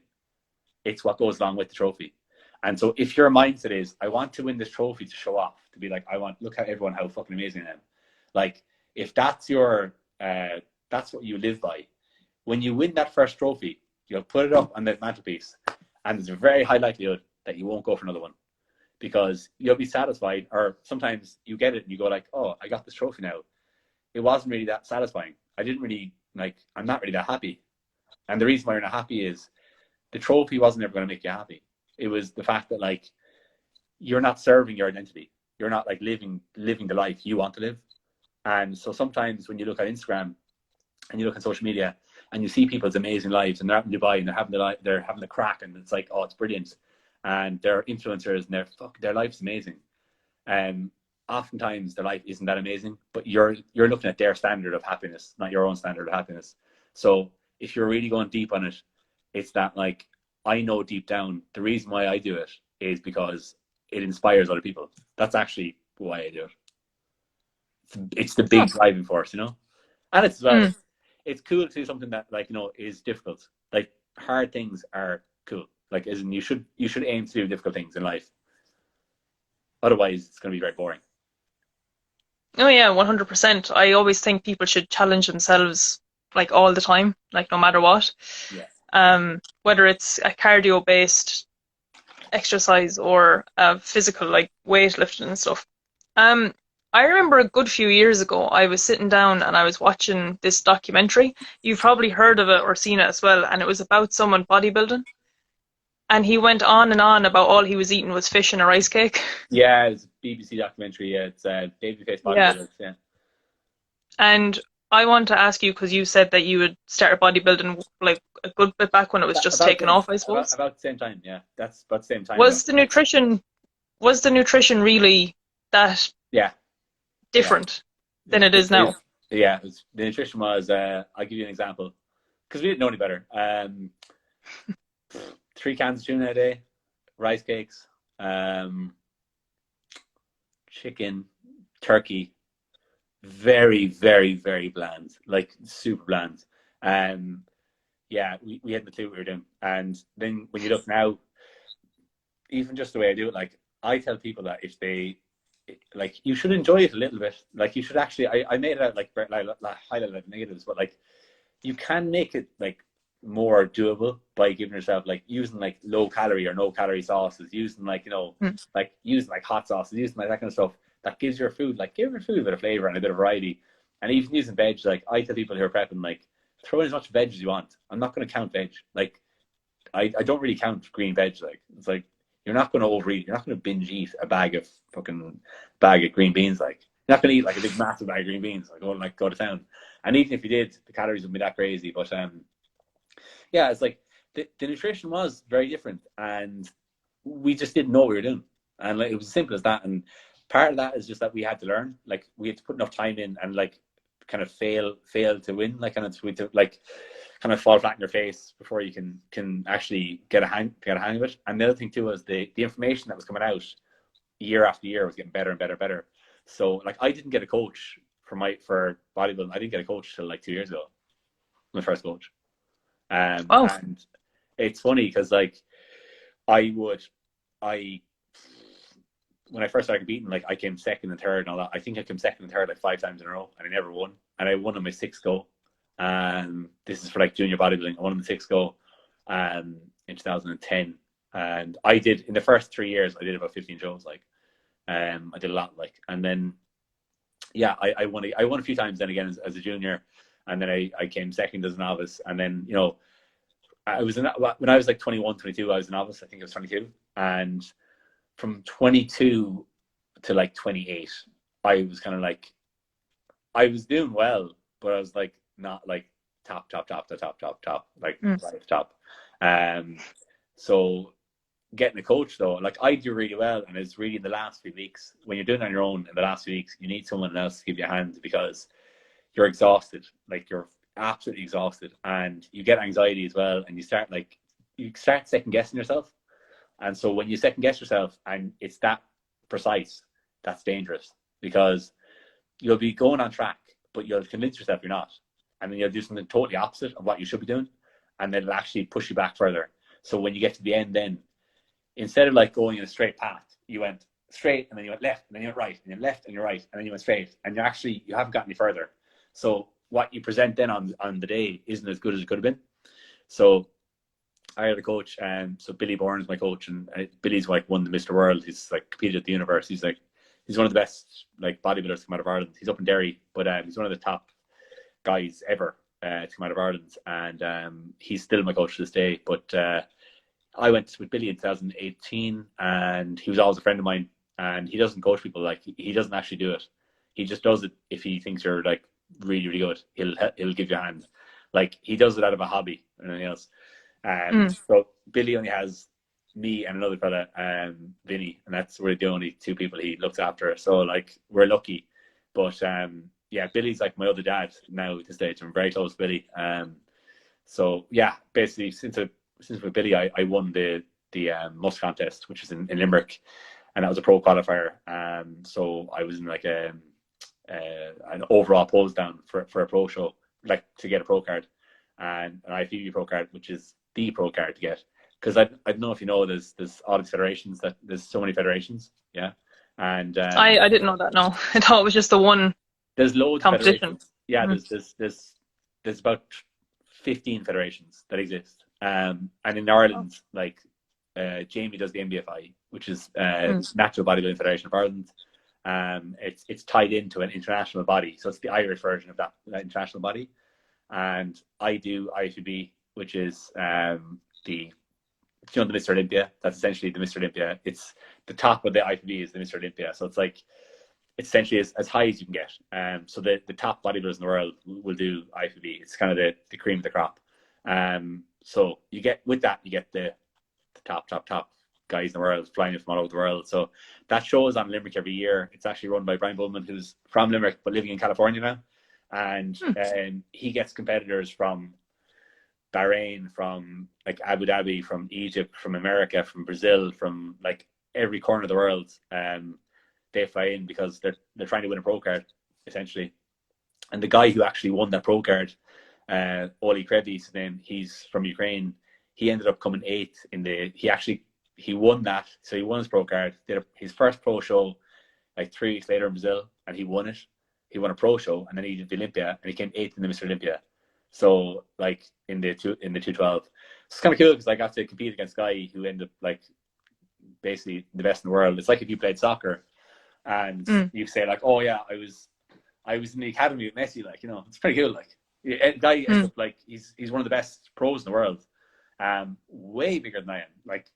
It's what goes along with the trophy. And so if your mindset is, I want to win this trophy to show off, to be like, look at everyone, how fucking amazing I am. Like, if that's that's what you live by, when you win that first trophy, you'll put it up on the mantelpiece, and there's a very high likelihood that you won't go for another one, because you'll be satisfied. Or sometimes you get it and you go like, oh, I got this trophy now. It wasn't really that satisfying. I'm not really that happy. And the reason why you're not happy is the trophy wasn't ever going to make you happy. It was the fact that like you're not serving your identity. You're not like living the life you want to live. And so sometimes when you look at Instagram and you look at social media and you see people's amazing lives, and they're out in Dubai and they're having the crack, and it's like, oh, it's brilliant, and they're influencers and their life's amazing. Oftentimes their life isn't that amazing, but you're looking at their standard of happiness, not your own standard of happiness. So if you're really going deep on it, it's that like, I know deep down the reason why I do it is because it inspires other people. That's actually why I do it. It's the big driving force, And it's as well, it's cool to do something that like, is difficult. Like, hard things are cool. Like, as in you should aim to do difficult things in life. Otherwise it's going to be very boring. Oh yeah, 100%. I always think people should challenge themselves like all the time, like no matter what. Yeah. Whether it's a cardio based exercise or physical, like weightlifting and stuff. I remember a good few years ago, I was sitting down and I was watching this documentary. You've probably heard of it or seen it as well, and it was about someone bodybuilding. And he went on and on about all he was eating was fish and a rice cake. Yeah, it's a BBC documentary. Yeah, it's Babyface Bodybuilders. Yeah. And I want to ask you, because you said that you had started bodybuilding like a good bit back when it was just taken off, I suppose. About the same time, yeah. That's about the same time. Was the nutrition really that different than it is now? Yeah, the nutrition was, I'll give you an example, because we didn't know any better. 3 cans of tuna a day, rice cakes, chicken, turkey, very, very, very bland, like super bland. Yeah, we had no clue what we were doing. And then when you look now, even just the way I do it, like, I tell people that if they, like, you should enjoy it a little bit. Like, you should actually, I made it out like highlight like negatives, but like, you can make it like more doable by giving yourself, like, using like low calorie or no calorie sauces, using like, like using like hot sauces, using like that kind of stuff that gives your food, like, give your food a bit of flavor and a bit of variety. And even using veg, like, I tell people who are prepping, like, throw in as much veg as you want. I'm not going to count veg. Like, I don't really count green veg. Like, it's like, you're not going to overeat. You're not going to binge eat a bag of green beans. Like, you're not going to eat like a big massive bag of green beans. Like, go to town. And even if you did, the calories wouldn't be that crazy. But yeah, it's like the nutrition was very different, and we just didn't know what we were doing. And like, it was as simple as that. And part of that is just that we had to learn. Like, we had to put enough time in and like kind of fail to win. Like, kind of to like kind of fall flat in your face before you can actually get a hang of it. And the other thing too was the information that was coming out year after year was getting better and better and better. So like, I didn't get a coach for bodybuilding. I didn't get a coach till like 2 years ago. My first coach. And it's funny because like when I first started competing, like, I came second and third and all that. I think I came second and third like 5 times in a row, and I never won. And I won on my 6th go. This is for like junior bodybuilding. I won on the 6th go in 2010. And I did, in the first 3 years, I did about 15 shows. Like, I did a lot. Like, and then yeah, I won a few times then again as a junior, and then I came second as a novice. And then, when I was like 21, 22, I was a novice. I think I was 22. And from 22 to like 28, I was kind of like, I was doing well, but I was like not like top, like right top. So getting a coach though, like, I do really well, and it's really in the last few weeks, when you're doing it on your own in the last few weeks, you need someone else to give you a hand, because you're exhausted. Like, you're absolutely exhausted, and you get anxiety as well, and you start second guessing yourself. And so when you second guess yourself and it's that precise, that's dangerous, because you'll be going on track, but you'll convince yourself you're not. And then you'll do something totally opposite of what you should be doing. and then it'll actually push you back further. So when you get to the end, then instead of like going in a straight path, you went straight and then you went left and then you went right and then left and you're right and then you went straight, and you haven't gotten any further. So what you present then on the day isn't as good as it could have been. So I had a coach, and so Billy Bourne is my coach, and Billy's like won the Mr. World. He's like competed at the universe. He's one of the best like bodybuilders to come out of Ireland. He's up in Derry, but he's one of the top guys ever to come out of Ireland, and he's still my coach to this day. But I went with Billy in 2018, and he was always a friend of mine. And he doesn't coach people, like he doesn't actually do it. He just does it if he thinks you're like really, really good. He'll give you a hand. Like he does it out of a hobby and anything else. So Billy only has me and another fella, Vinny, and we're the only two people he looks after. So like we're lucky. But yeah, Billy's like my other dad now at this stage. I'm very close to Billy. So yeah, basically since with Billy, I won the Must contest, which is in Limerick, and that was a pro qualifier. So I was in like an overall pose down for a pro show, like to get a pro card, and an IFBB pro card, which is the pro card to get. Because I don't know if you know, there's all these federations, that there's so many federations, yeah. And I didn't know that. No, I thought it was just the one. There's loads competition. Of federations. Yeah, there's about 15 federations that exist. And in Ireland, like Jamie does the MBFI, which is Natural Bodybuilding Federation of Ireland. It's tied into an international body, so it's the Irish version of that international body. And I do IFBB, which is the Mr. Olympia. That's essentially the Mr. Olympia. It's the top of the IFBB is the Mr. Olympia. So it's like essentially as high as you can get. So the top bodybuilders in the world will do IFBB. It's kind of the cream of the crop. So you get the top guys in the world flying from all over the world. So that show is on Limerick every year. It's actually run by Brian Bowman, who's from Limerick but living in California now. And he gets competitors from Bahrain, from like Abu Dhabi, from Egypt, from America, from Brazil, from like every corner of the world. They fly in because they're trying to win a pro card, essentially. And the guy who actually won that pro card, Oli Krevis, then he's from Ukraine. He ended up coming 8th in he won that. So he won his pro card, did his first pro show like 3 weeks later in Brazil, and he won it. He won a pro show, and then he did the Olympia, and he came 8th in the Mr. Olympia. So like in the 212. It's kind of cool because I got to compete against a guy who ended up like basically the best in the world. It's like if you played soccer and you say like, oh yeah, I was in the academy with Messi, like, you know, it's pretty cool. Like a guy ends up like he's one of the best pros in the world. Way bigger than I am. Like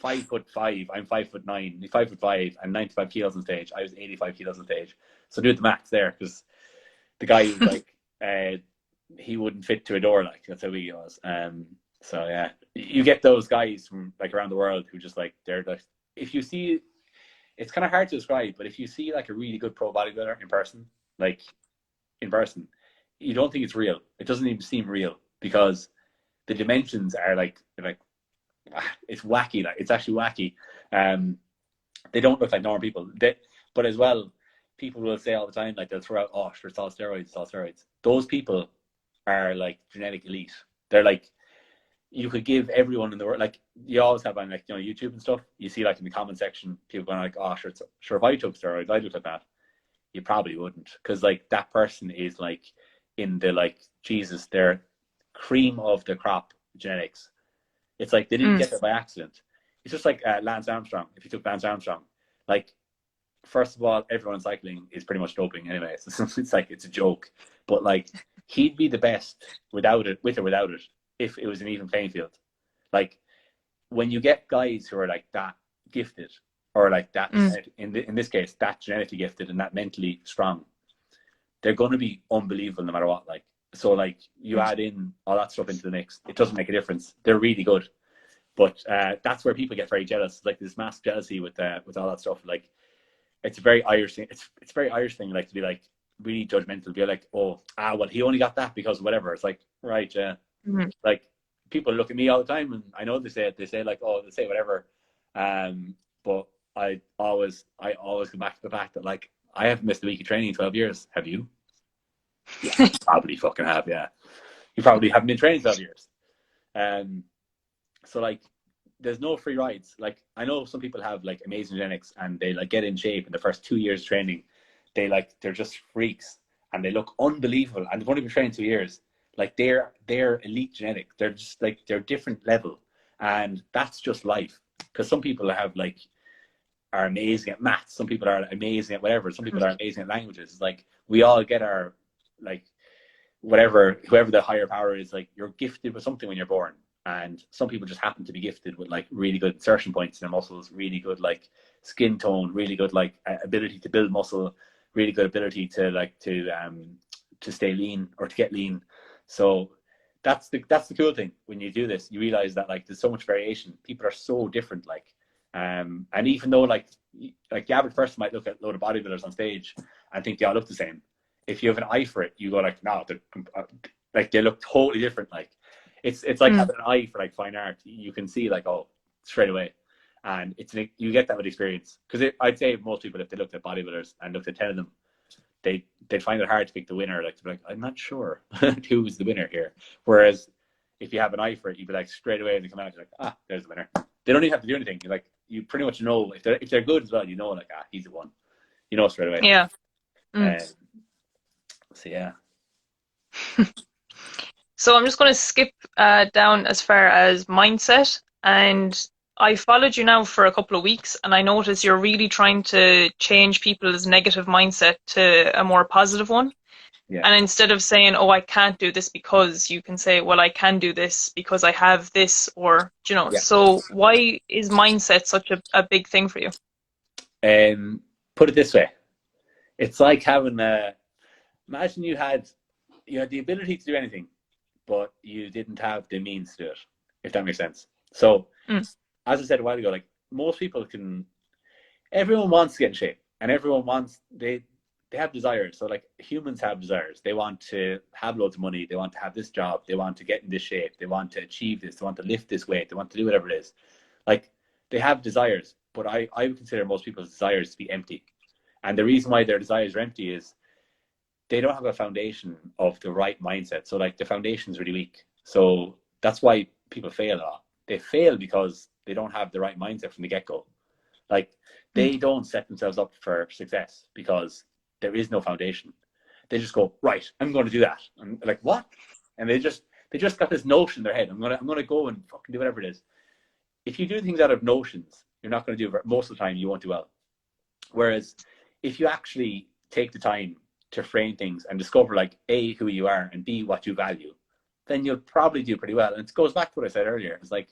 5'5", I'm 5'9", he's 5'5" and 95 kilos on stage. I was 85 kilos on stage. So do the maths there, because the guy was like he wouldn't fit to a door, like that's how big he was. So yeah, you get those guys from like around the world who just like they're like, if you see, it's kind of hard to describe, but if you see like a really good pro bodybuilder in person, you don't think it's real. It doesn't even seem real because the dimensions are like it's wacky. Like it's actually wacky. They don't look like normal people. But as well, people will say all the time, like they'll throw out, oh, sure, it's all steroids. Those people are like genetic elite. They're like, you could give everyone in the world, like you always have on like, you know, YouTube and stuff, you see like in the comment section people going like, oh, sure, if I took steroids I'd look like that. You probably wouldn't, because like that person is like in the like Jesus, they're cream of the crop genetics. It's like they didn't get there by accident. It's just like Lance Armstrong. If you took Lance Armstrong, like first of all, everyone cycling is pretty much doping anyway. It's like it's a joke, but like he'd be the best with or without it, if it was an even playing field. Like when you get guys who are like that gifted, or like that in this case that genetically gifted and that mentally strong, they're going to be unbelievable no matter what. Like so, like you add in all that stuff into the mix, it doesn't make a difference. They're really good, but that's where people get very jealous. Like this mass jealousy with all that stuff. Like it's a very Irish thing. It's a very Irish thing, like to be like really judgmental, be like, oh, well, he only got that because whatever. It's like, right, yeah. Like people look at me all the time, and I know they say like, oh, they say whatever, but I always come back to the fact that like I haven't missed a week of training in 12 years. Have you? Yeah, you probably fucking have. Yeah, you probably haven't been training 12 years. So like, there's no free rides. Like, I know some people have like amazing genetics and they like get in shape in the first 2 years training. They're just freaks and they look unbelievable. And they've only been training 2 years. Like, they're elite genetic. They're just like, they're different level. And that's just life. Because some people have like, are amazing at maths. Some people are amazing at whatever. Some people are amazing at languages. It's like, we all get our, like, whatever, whoever the higher power is, like, you're gifted with something when you're born. And some people just happen to be gifted with like really good insertion points in their muscles, really good like skin tone, really good like ability to build muscle, really good ability to like to stay lean or to get lean. So that's the cool thing when you do this. You realize that like there's so much variation. People are so different. Like, and even though like the average person might look at a load of bodybuilders on stage and think they all look the same, if you have an eye for it, you go like, no, they're like, they look totally different. Like, it's like having an eye for like fine art. You can see like, oh, straight away. And you get that with experience. Because I'd say most people, if they looked at bodybuilders and looked at 10 of them, they'd find it hard to pick the winner. Like, to be like, I'm not sure who's the winner here. Whereas if you have an eye for it, you'd be like, straight away when they come out, you're like, ah, there's the winner. They don't even have to do anything. You're like, you pretty much know if they're good as well. You know, like, ah, he's the one. You know straight away. Yeah. So yeah. So I'm just going to skip down as far as mindset. And I followed you now for a couple of weeks, and I notice you're really trying to change people's negative mindset to a more positive one. Yeah. And instead of saying, oh, I can't do this because, you can say, well, I can do this because I have this, or, you know. Yeah. So why is mindset such a big thing for you? Put it this way. It's like having imagine you had the ability to do anything, but you didn't have the means to do it, if that makes sense. So, as I said a while ago, like, most people everyone wants to get in shape, and everyone wants, they have desires. So like, humans have desires. They want to have loads of money. They want to have this job. They want to get in this shape. They want to achieve this. They want to lift this weight. They want to do whatever it is. Like, they have desires, but I would consider most people's desires to be empty. And the reason why their desires are empty is they don't have a foundation of the right mindset. So like, the foundation is really weak. So that's why people fail a lot. They fail because they don't have the right mindset from the get-go. Like, they don't set themselves up for success because there is no foundation. They just go, right, I'm going to do that. I'm like, what? And they just got this notion in their head. I'm gonna go and fucking do whatever it is. If you do things out of notions, you're not going to do it. Most of the time, you won't do well. Whereas if you actually take the time to frame things and discover, like, A, who you are, and B, what you value, then you'll probably do pretty well. And it goes back to what I said earlier. It's like,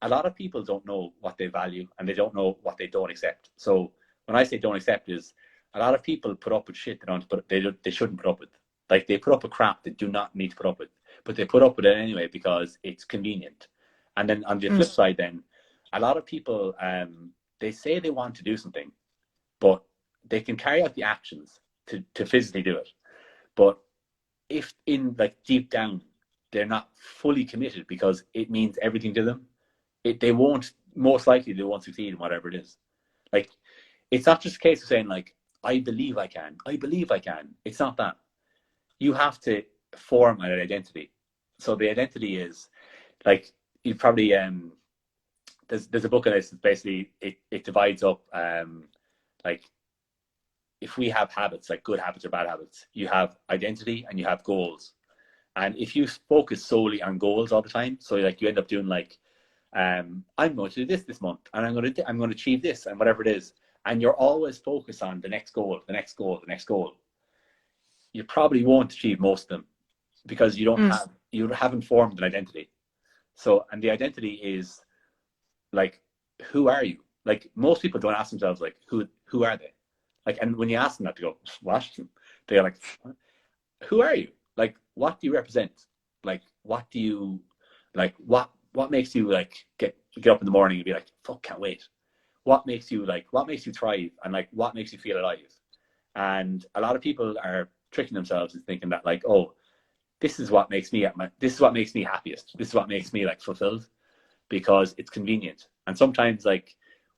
a lot of people don't know what they value, and they don't know what they don't accept. So when I say don't accept, is a lot of people put up with shit they shouldn't put up with. Like, they put up with crap they do not need to put up with, but they put up with it anyway because it's convenient. And then on the flip side, then a lot of people, they say they want to do something, but they can carry out the actions to physically do it. But if in, like, deep down, they're not fully committed because it means everything to them, they won't succeed in whatever it is. Like, it's not just a case of saying, like, I believe I can. It's not that. You have to form an identity. So the identity is, like, you probably, there's a book on this. Basically, it divides up, like, if we have habits, like good habits or bad habits, you have identity and you have goals. And if you focus solely on goals all the time, so like, you end up doing like, I'm going to do this month, and I'm going to achieve this, and whatever it is, and you're always focused on the next goal, you probably won't achieve most of them because you haven't formed an identity. So, and the identity is, like, who are you? Like, most people don't ask themselves, like, who are they? Like, and when you ask them that, they go, what? They're like, who are you? Like, what do you represent? Like, what do you, like, what makes you, like, get up in the morning and be like, fuck, can't wait? What makes you thrive? And, like, what makes you feel alive? And a lot of people are tricking themselves and thinking that, like, oh, this is what makes me happiest. This is what makes me, like, fulfilled, because it's convenient. And sometimes, like,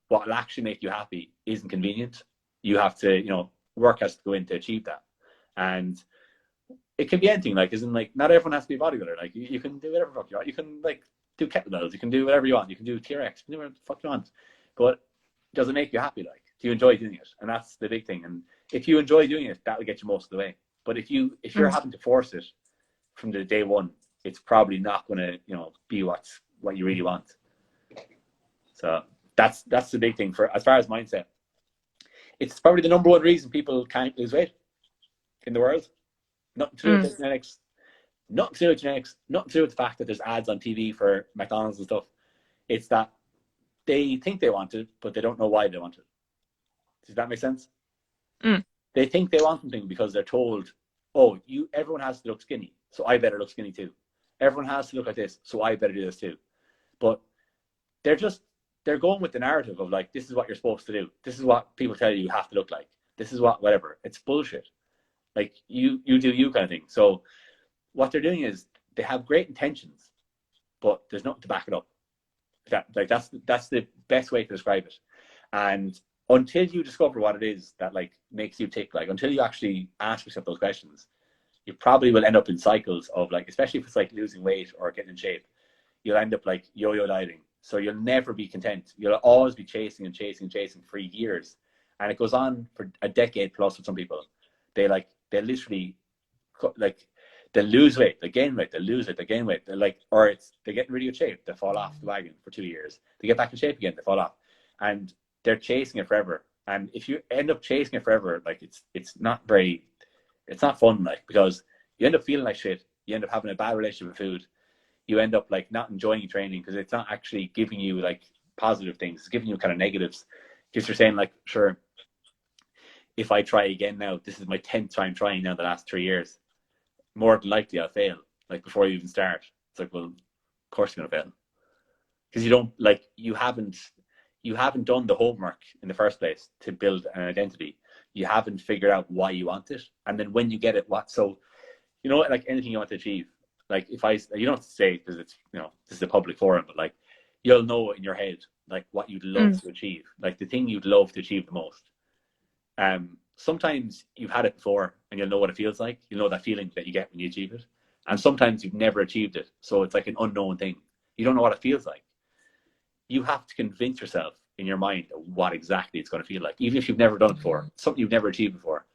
what will actually make you happy isn't convenient. You have to, work has to go in to achieve that. And it can be anything. Like, isn't like not everyone has to be a bodybuilder. Like, you can do whatever the fuck you want. You can like do kettlebells. You can do whatever you want. You can do TRX. You can do whatever the fuck you want. But does it make you happy? Like, do you enjoy doing it? And that's the big thing. And if you enjoy doing it, that will get you most of the way. But if you're having to force it from the day one, it's probably not going to, you know, be what you really want. So that's the big thing for as far as mindset. It's probably the number one reason people can't lose weight in the world. Nothing to do with genetics. Nothing to do with genetics. Nothing to do with the fact that there's ads on TV for McDonald's and stuff. It's that they think they want it, but they don't know why they want it. Does that make sense? They think they want something because they're told, oh, everyone has to look skinny, so I better look skinny too. Everyone has to look like this, so I better do this too. But they're going with the narrative of like, this is what you're supposed to do. This is what people tell you have to look like. This is whatever. It's bullshit. Like, you do you kind of thing. So what they're doing is they have great intentions, but there's nothing to back it up. That's the best way to describe it. And until you discover what it is that like makes you tick, like until you actually ask yourself those questions, you probably will end up in cycles of like, especially if it's like losing weight or getting in shape, you'll end up like yo-yo dieting. So you'll never be content. You'll always be chasing and chasing and chasing for years. And it goes on for a decade plus with some people. They literally like, they lose weight, they gain weight, they lose it, they gain weight. They're like, or they get in really good shape, they fall off the wagon for 2 years. They get back in shape again, they fall off. And they're chasing it forever. And if you end up chasing it forever, like it's not fun, like, because you end up feeling like shit. You end up having a bad relationship with food. You end up like not enjoying training because it's not actually giving you like positive things. It's giving you kind of negatives. Because you're saying like, sure, if I try again now, this is my 10th time trying now the last 3 years. More than likely I'll fail, like before you even start. It's like, well, of course you're gonna fail. Because you haven't done the homework in the first place to build an identity. You haven't figured out why you want it. And then when you get it, so, you know, like anything you want to achieve, like you don't have to say because it's, you know, this is a public forum, but like you'll know in your head like what you'd love to achieve, like the thing you'd love to achieve the most. Sometimes you've had it before and you'll know what it feels like. You'll know that feeling that you get when you achieve it. And sometimes you've never achieved it. So it's like an unknown thing. You don't know what it feels like. You have to convince yourself in your mind what exactly it's going to feel like, even if you've never done it before, something you've never achieved before.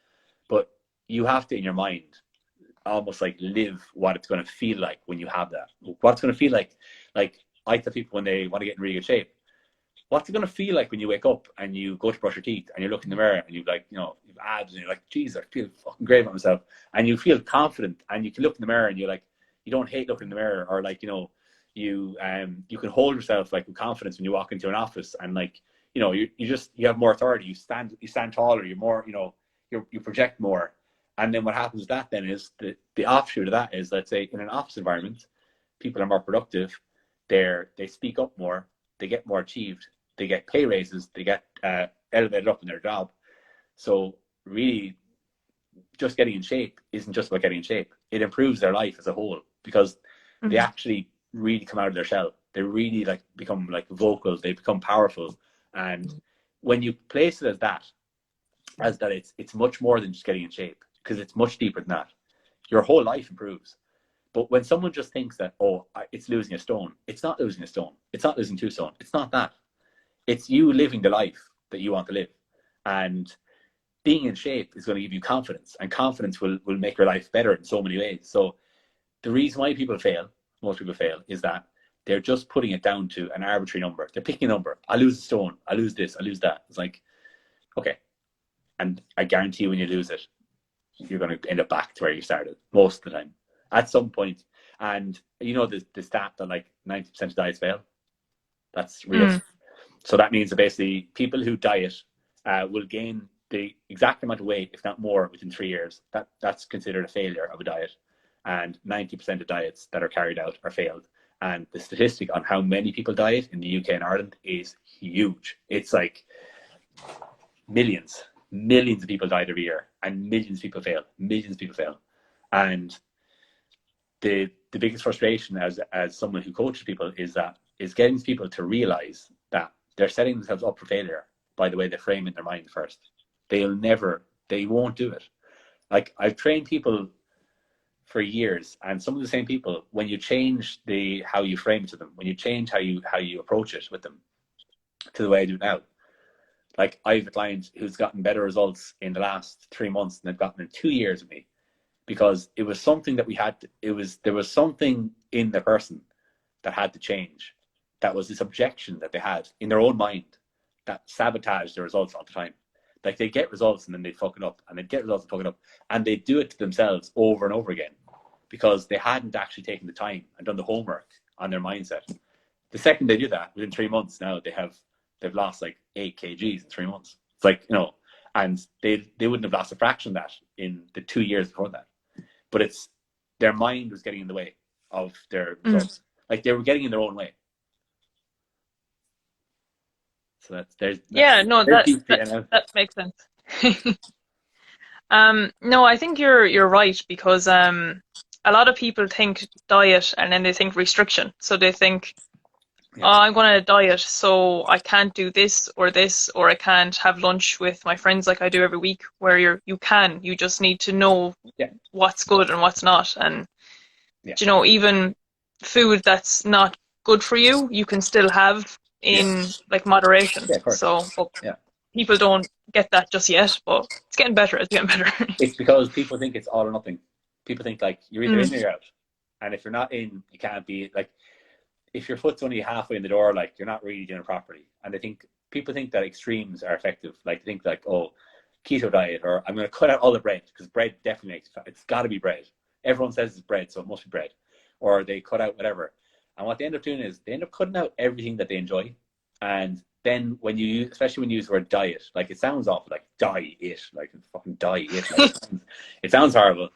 But you have to, in your mind, almost like live what it's going to feel like when you have that. What it's going to feel like I tell people when they want to get in really good shape, what's it going to feel like when you wake up and you go to brush your teeth and you look in the mirror and you've like, you know, you've abs and you're like, geez, I feel fucking great about myself. And you feel confident and you can look in the mirror and you're like, you don't hate looking in the mirror, or like, you know, you can hold yourself like with confidence when you walk into an office and like, you know, you have more authority. You stand taller. You're more, you know, you project more. And then what happens with that then is the offshoot of that is, let's say in an office environment, people are more productive. They speak up more. They get more achieved. They get pay raises. They get elevated up in their job. So really, just getting in shape isn't just about getting in shape. It improves their life as a whole because they actually really come out of their shell. They really like become like vocal. They become powerful. And when you place it as that it's much more than just getting in shape, because it's much deeper than that. Your whole life improves. But when someone just thinks that, oh, it's losing a stone, it's not losing a stone. It's not losing 2 stone. It's not that. It's you living the life that you want to live. And being in shape is going to give you confidence, and confidence will make your life better in so many ways. So the reason why most people fail, is that they're just putting it down to an arbitrary number. They're picking a number. I lose a stone. I lose this. I lose that. It's like, okay. And I guarantee you when you lose it, you're going to end up back to where you started most of the time at some point. And you know, the stat that like 90% of diets fail, that's real. So that means that basically people who diet will gain the exact amount of weight, if not more, within 3 years. That's considered a failure of a diet. And 90% of diets that are carried out are failed. And the statistic on how many people diet in the UK and Ireland is huge. It's like millions of people diet every year, and millions of people fail. And the biggest frustration as someone who coaches people is getting people to realize that they're setting themselves up for failure by the way they frame in their mind first. They won't do it. Like, I've trained people for years, and some of the same people, when you change how you frame it to them, when you change how you approach it with them to the way I do now, like I have a client who's gotten better results in the last 3 months than they've gotten in 2 years with me, because it was something that there was something in the person that had to change. That was this objection that they had in their own mind that sabotaged the results all the time. Like they get results and then they'd fuck it up, and they'd get results and fuck it up, and they'd do it to themselves over and over again because they hadn't actually taken the time and done the homework on their mindset. The second they do that, within 3 months now, they've lost like 8 kgs in 3 months. It's like, and they wouldn't have lost a fraction of that in the 2 years before that. But it's their mind was getting in the way of their results. Like they were getting in their own way. So that makes sense. No, I think you're right, because a lot of people think diet and then they think restriction. So they think, oh, I'm going to diet, so I can't do this, or I can't have lunch with my friends like I do every week, where you just need to know what's good and what's not. And, even food that's not good for you, you can still have in like moderation. So people don't get that just yet, but it's getting better. It's because people think it's all or nothing. People think like you're either in or you're out. And if you're not in, you can't be, like, if your foot's only halfway in the door, like you're not really doing it properly. And people think that extremes are effective. Like they think like, oh, keto diet, or I'm going to cut out all the bread, because bread definitely it's got to be bread. Everyone says it's bread, so it must be bread. Or they cut out whatever. And what they end up doing is they end up cutting out everything that they enjoy. And then especially when you use the word diet, like it sounds awful, like diet, like fucking diet. Like it sounds horrible.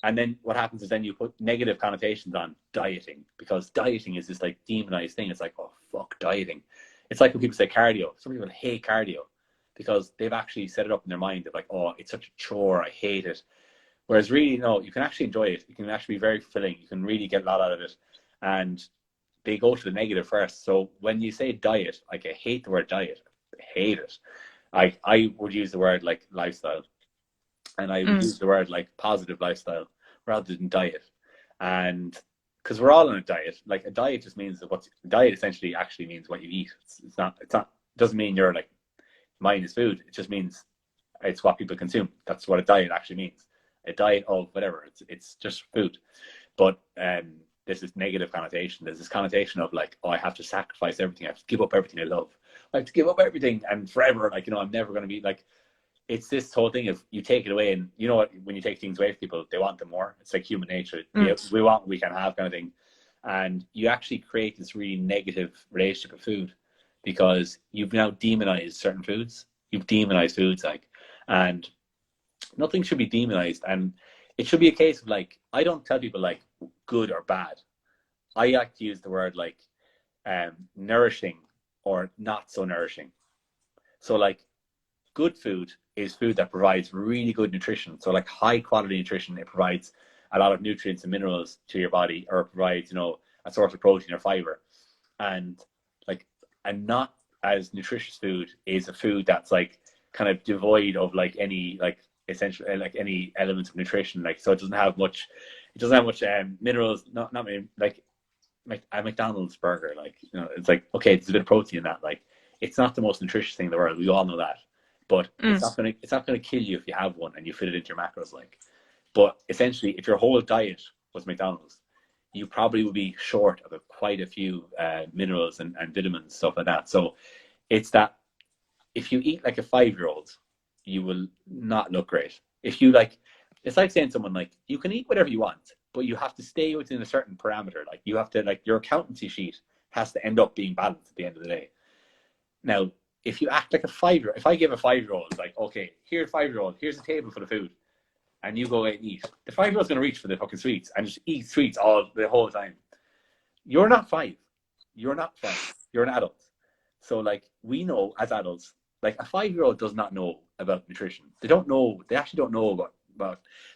And then what happens is then you put negative connotations on dieting, because dieting is this like demonized thing. It's like, oh, fuck dieting. It's like when people say cardio. Some people hate cardio because they've actually set it up in their mind of like, oh, it's such a chore, I hate it. Whereas really, no, you can actually enjoy it. You can actually be very fulfilling. You can really get a lot out of it. And they go to the negative first. So when you say diet, like I hate the word diet. I hate it. I would use the word like lifestyle. And I would use the word like positive lifestyle rather than diet. And because we're all on a diet, like a diet just means that diet essentially actually means what you eat. It's not, it doesn't mean you're like minus food. It just means it's what people consume. That's what a diet actually means. A diet of whatever. It's just food. But there's this negative connotation. There's this connotation of like, oh, I have to sacrifice everything. I have to give up everything I love. I have to give up everything and forever. Like, I'm never going to be like, it's this whole thing of you take it away, and you know what, when you take things away from people, they want them more. It's like human nature. We want what we can have kind of thing. And you actually create this really negative relationship with food because you've now demonized certain foods. You've demonized foods, like, and nothing should be demonized. And it should be a case of like, I don't tell people like good or bad. I like to use the word like nourishing or not so nourishing. So like good food is food that provides really good nutrition. So like high quality nutrition, it provides a lot of nutrients and minerals to your body, or it provides, a source of protein or fiber. And like, and not as nutritious food is a food that's like kind of devoid of like any like essential like any elements of nutrition. Like, so it doesn't have much minerals, not like a McDonald's burger, like, it's like, okay, there's a bit of protein in that. Like, it's not the most nutritious thing in the world. We all know that. But it's not gonna kill you if you have one and you fit it into your macros. Like, but essentially, if your whole diet was McDonald's, you probably would be short of quite a few minerals and vitamins, stuff like that. So it's that if you eat like a 5-year-old, you will not look great. If you like, it's like saying to someone like, you can eat whatever you want, but you have to stay within a certain parameter. Like, you have to, like, your accountancy sheet has to end up being balanced at the end of the day. Now, if you act like a 5-year-old, if I give a 5-year-old, like, okay, here's a 5-year-old, here's a table for the food, and you go out and eat, the 5-year-old's going to reach for the fucking sweets and just eat sweets the whole time. You're not 5. You're not 5. You're an adult. So, like, we know as adults, like, a 5-year-old does not know about nutrition. They actually don't know about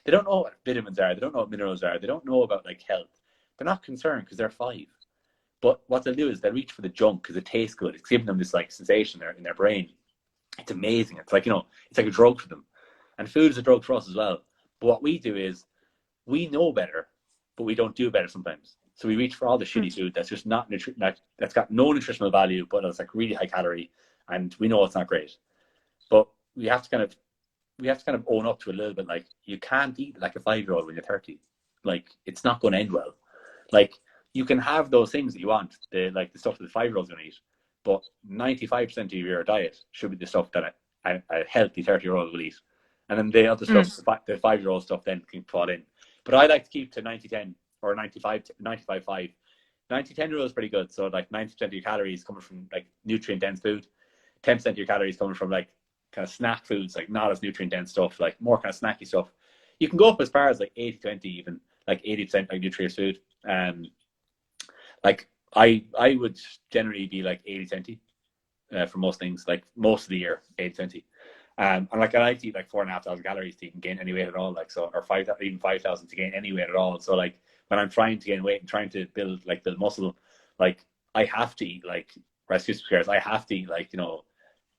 they don't know what vitamins are. They don't know what minerals are. They don't know about, like, health. They're not concerned because they're 5. But what they'll do is they'll reach for the junk because it tastes good. It's giving them this like sensation in their brain. It's amazing. It's like, it's like a drug for them. And food is a drug for us as well. But what we do is we know better, but we don't do better sometimes. So we reach for all the shitty food that's just not that's got no nutritional value, but it's like really high calorie, and we know it's not great. But we have to kind of own up to a little bit. Like, you can't eat like a 5-year-old when you're 30. Like, it's not going to end well. Like, you can have those things that you want, the stuff that the 5-year-old's going to eat, but 95% of your diet should be the stuff that a healthy 30-year-old will eat. And then the other stuff, the 5-year-old stuff, then can fall in. But I like to keep to 90-10 or 95-5. 90-10 rule is pretty good. So like 90% of your calories coming from like nutrient dense food, 10% of your calories coming from like kind of snack foods, like not as nutrient dense stuff, like more kind of snacky stuff. You can go up as far as like 80-20, even like 80% like nutritious food. Like I would generally be like 80-20 for most things, like most of the year, 80-20. And like I like to eat like 4,500 calories to even gain any weight at all, like, so, or 5,000 to gain any weight at all. So like when I'm trying to gain weight and trying to build muscle, like I have to eat like Rice Krispie treats. I have to eat like, you know,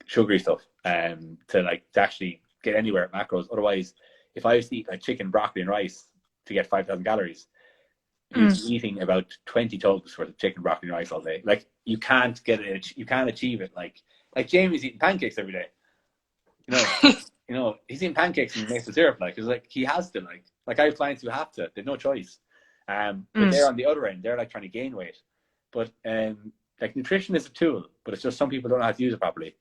sugary stuff to actually get anywhere at macros. Otherwise, if I was to eat like chicken, broccoli, and rice to get 5,000 calories, you'd be eating about 20 tubs worth of chicken, broccoli, and rice all day. Like, you can't get it. You can't achieve it. Like Jamie's eating pancakes every day. You know, he's eating pancakes and maple syrup. Like, it's like he has to. Like I have clients who have to. They've no choice. But they're on the other end. They're like trying to gain weight. But like, nutrition is a tool, but it's just some people don't know how to use it properly.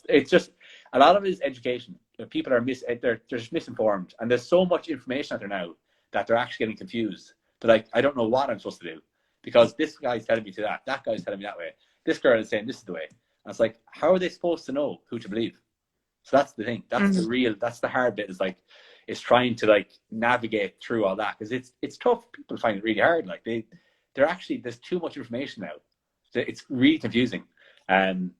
It's just a lot of it is education. People are they're just misinformed, and there's so much information out there now that they're actually getting confused. They're like, I don't know what I'm supposed to do, because this guy's telling me to that guy's telling me that way, this girl is saying this is the way. And it's like, how are they supposed to know who to believe? So that's the thing. That's that's the hard bit, is trying to like navigate through all that, because it's tough. People find it really hard. Like they're actually, there's too much information now. So it's really confusing. And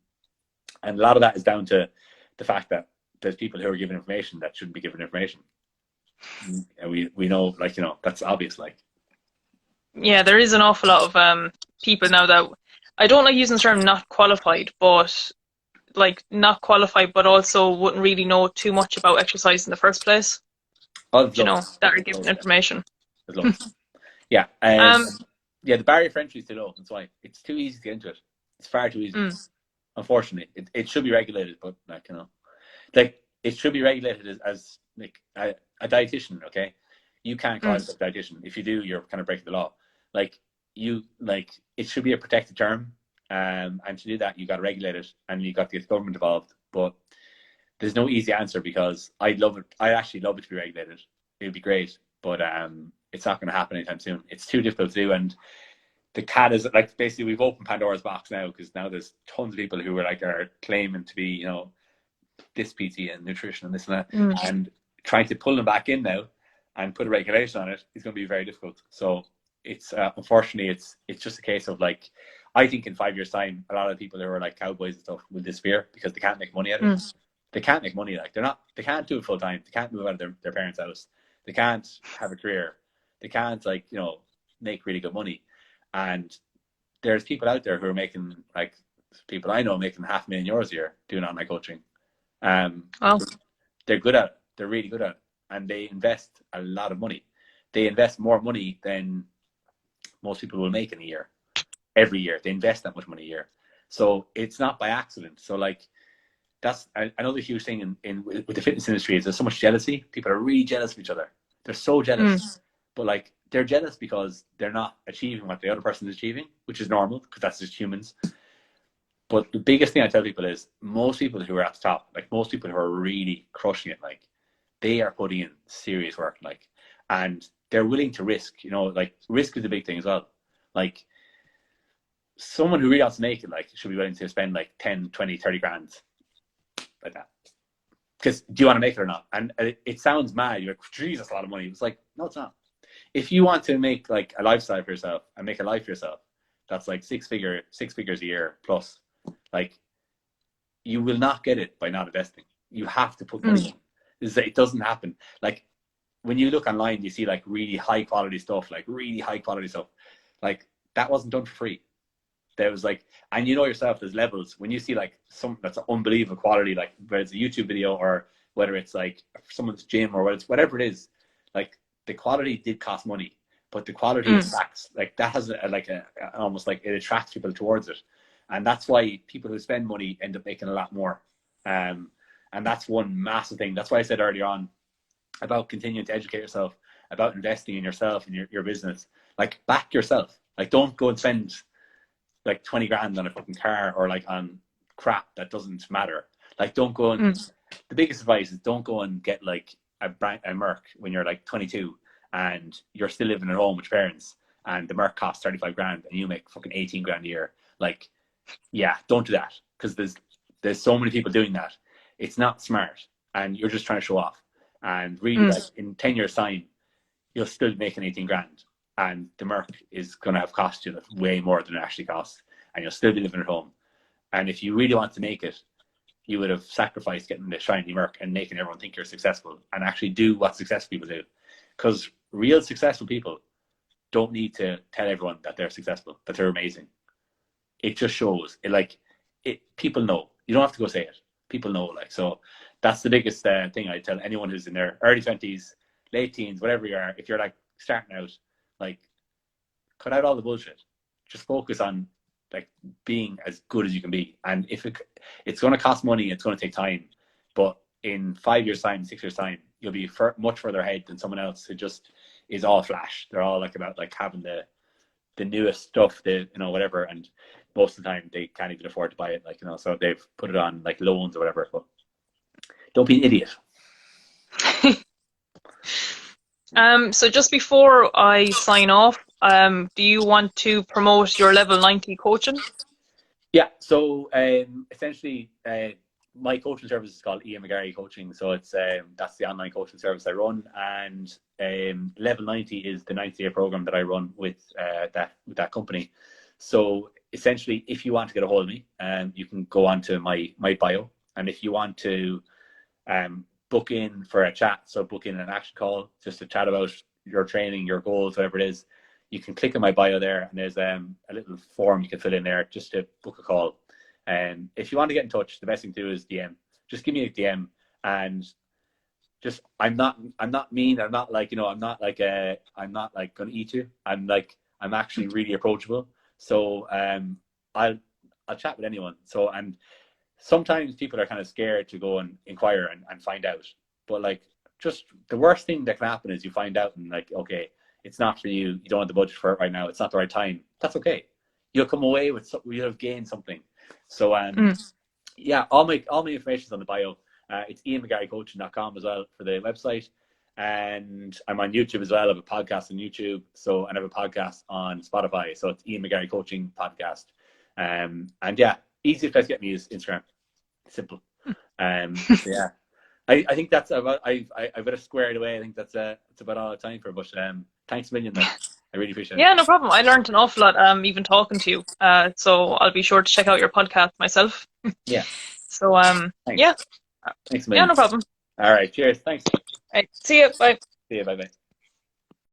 a lot of that is down to the fact that there's people who are given information that shouldn't be given information. And we know, like, you know, that's obvious. Like, Yeah, there is an awful lot of people now that, I don't like using the term not qualified, but like not qualified, but also wouldn't really know too much about exercise in the first place. You know, that are given information. There's loads. Yeah. Yeah, the barrier for entry is too low. That's why it's too easy to get into it. It's far too easy. Unfortunately, it should be regulated, but like, you know, like it should be regulated as like a dietitian. Okay, you can't call yourself a dietitian. If you do, you're kind of breaking the law. Like, it should be a protected term. And to do that, you got to regulate it, and you got to get the government involved. But there's no easy answer, because I'd love it. I actually love it to be regulated. It'd be great, but it's not going to happen anytime soon. It's too difficult to do, and the cat is like, basically we've opened Pandora's box now, because now there's tons of people who are claiming to be, you know, this PT and nutrition and this and that, and trying to pull them back in now and put a regulation on it is going to be very difficult. So it's unfortunately it's just a case of like, I think in 5 years' time, a lot of people who are like cowboys and stuff will disappear, because they can't make money out of it. They can't make money. Like, they can't do it full time. They can't move out of their parents' house. They can't have a career. They can't, like, you know, make really good money. And there's people out there who are making, like, people I know making €500,000 a year doing online coaching. They're good at it. They're really good at it. And they invest a lot of money. They invest more money than most people will make in a year. Every year. They invest that much money a year. So it's not by accident. So like, that's another huge thing with the fitness industry, is there's so much jealousy. People are really jealous of each other. They're so jealous. But like, they're jealous because they're not achieving what the other person is achieving, which is normal, because that's just humans. But the biggest thing I tell people is, most people who are at the top, like most people who are really crushing it, like, they are putting in serious work, like, and they're willing to risk, you know, like, risk is a big thing as well. Like, someone who really wants to make it, like, should be willing to spend like 10, 20, 30 grand like that. Because do you want to make it or not? And it sounds mad. You're like, geez, that's a lot of money. It's like, no, it's not. If you want to make like a lifestyle for yourself and make a life for yourself, that's like six figures a year plus, like, you will not get it by not investing. You have to put money in. It doesn't happen. Like, when you look online, you see like really high quality stuff, like that wasn't done for free. There was like, and you know yourself, there's levels. When you see like something that's unbelievable quality, like whether it's a YouTube video or whether it's like someone's gym or whatever it is, like, the quality did cost money, but the quality attracts, like that has almost like it attracts people towards it. And that's why people who spend money end up making a lot more. And that's one massive thing. That's why I said earlier on about continuing to educate yourself, about investing in yourself and your business. Like, back yourself. Like, don't go and spend like 20 grand on a fucking car or like on crap that doesn't matter. Like, don't go and the biggest advice is don't go and get like a Merc when you're like 22 and you're still living at home with your parents and the Merc costs 35 grand and you make fucking 18 grand a year. Like, yeah, don't do that, because there's so many people doing that. It's not smart, and you're just trying to show off. And really, like, in 10 years time, you'll still be making 18 grand, and the Merc is going to have cost you way more than it actually costs, and you'll still be living at home. And if you really want to make it, you would have sacrificed getting the shiny Merc and making everyone think you're successful, and actually do what successful people do. Because real successful people don't need to tell everyone that they're successful, that they're amazing. It just shows. People know. You don't have to go say it. People know. Like, so that's the biggest thing I tell anyone who's in their early 20s, late teens, whatever you are. If you're like starting out, like, cut out all the bullshit. Just focus on like being as good as you can be. And if it's going to cost money, it's going to take time. But in 5 years' time, 6 years' time, you'll be much further ahead than someone else who just is all flash. They're all like about like having the newest stuff, whatever. And most of the time they can't even afford to buy it. Like, so they've put it on like loans or whatever. But don't be an idiot. So just before I sign off, do you want to promote your level 90 coaching? Yeah. So essentially, my coaching service is called Ian Mcgarry Coaching. So it's that's the online coaching service I run, and level 90 is the 90-day program that I run with that company. So essentially, if you want to get a hold of me, you can go on to my bio, and if you want to book in for a chat, so book in an action call just to chat about your training, your goals, whatever it is, you can click on my bio there, and there's a little form you can fill in there just to book a call. And if you want to get in touch, the best thing to do is DM. Just give me a DM, and just I'm not mean. I'm not like I'm not like gonna eat you. I'm actually really approachable. So I'll chat with anyone. So, and sometimes people are kind of scared to go and inquire and find out. But like, just the worst thing that can happen is you find out and like, okay, it's not for you. You don't have the budget for it right now. It's not the right time. That's okay. You'll come away with something. You'll have gained something. So yeah, all my information is on the bio. It's ianmcgarrycoaching.com as well for the website, and I'm on YouTube as well. I have a podcast on YouTube, and I have a podcast on Spotify. So it's Ian Mcgarry Coaching Podcast. And yeah, easiest place to get me is Instagram. Simple. So yeah, I think that's about. I've got it squared away. I think that's about all I have time for. But thanks a million, man. I really appreciate it. Yeah, no problem. I learned an awful lot even talking to you. So I'll be sure to check out your podcast myself. Yeah. So thanks. yeah. Thanks a million. Yeah, no problem. All right. Cheers. Thanks. Right, see you. Bye. See you. Bye.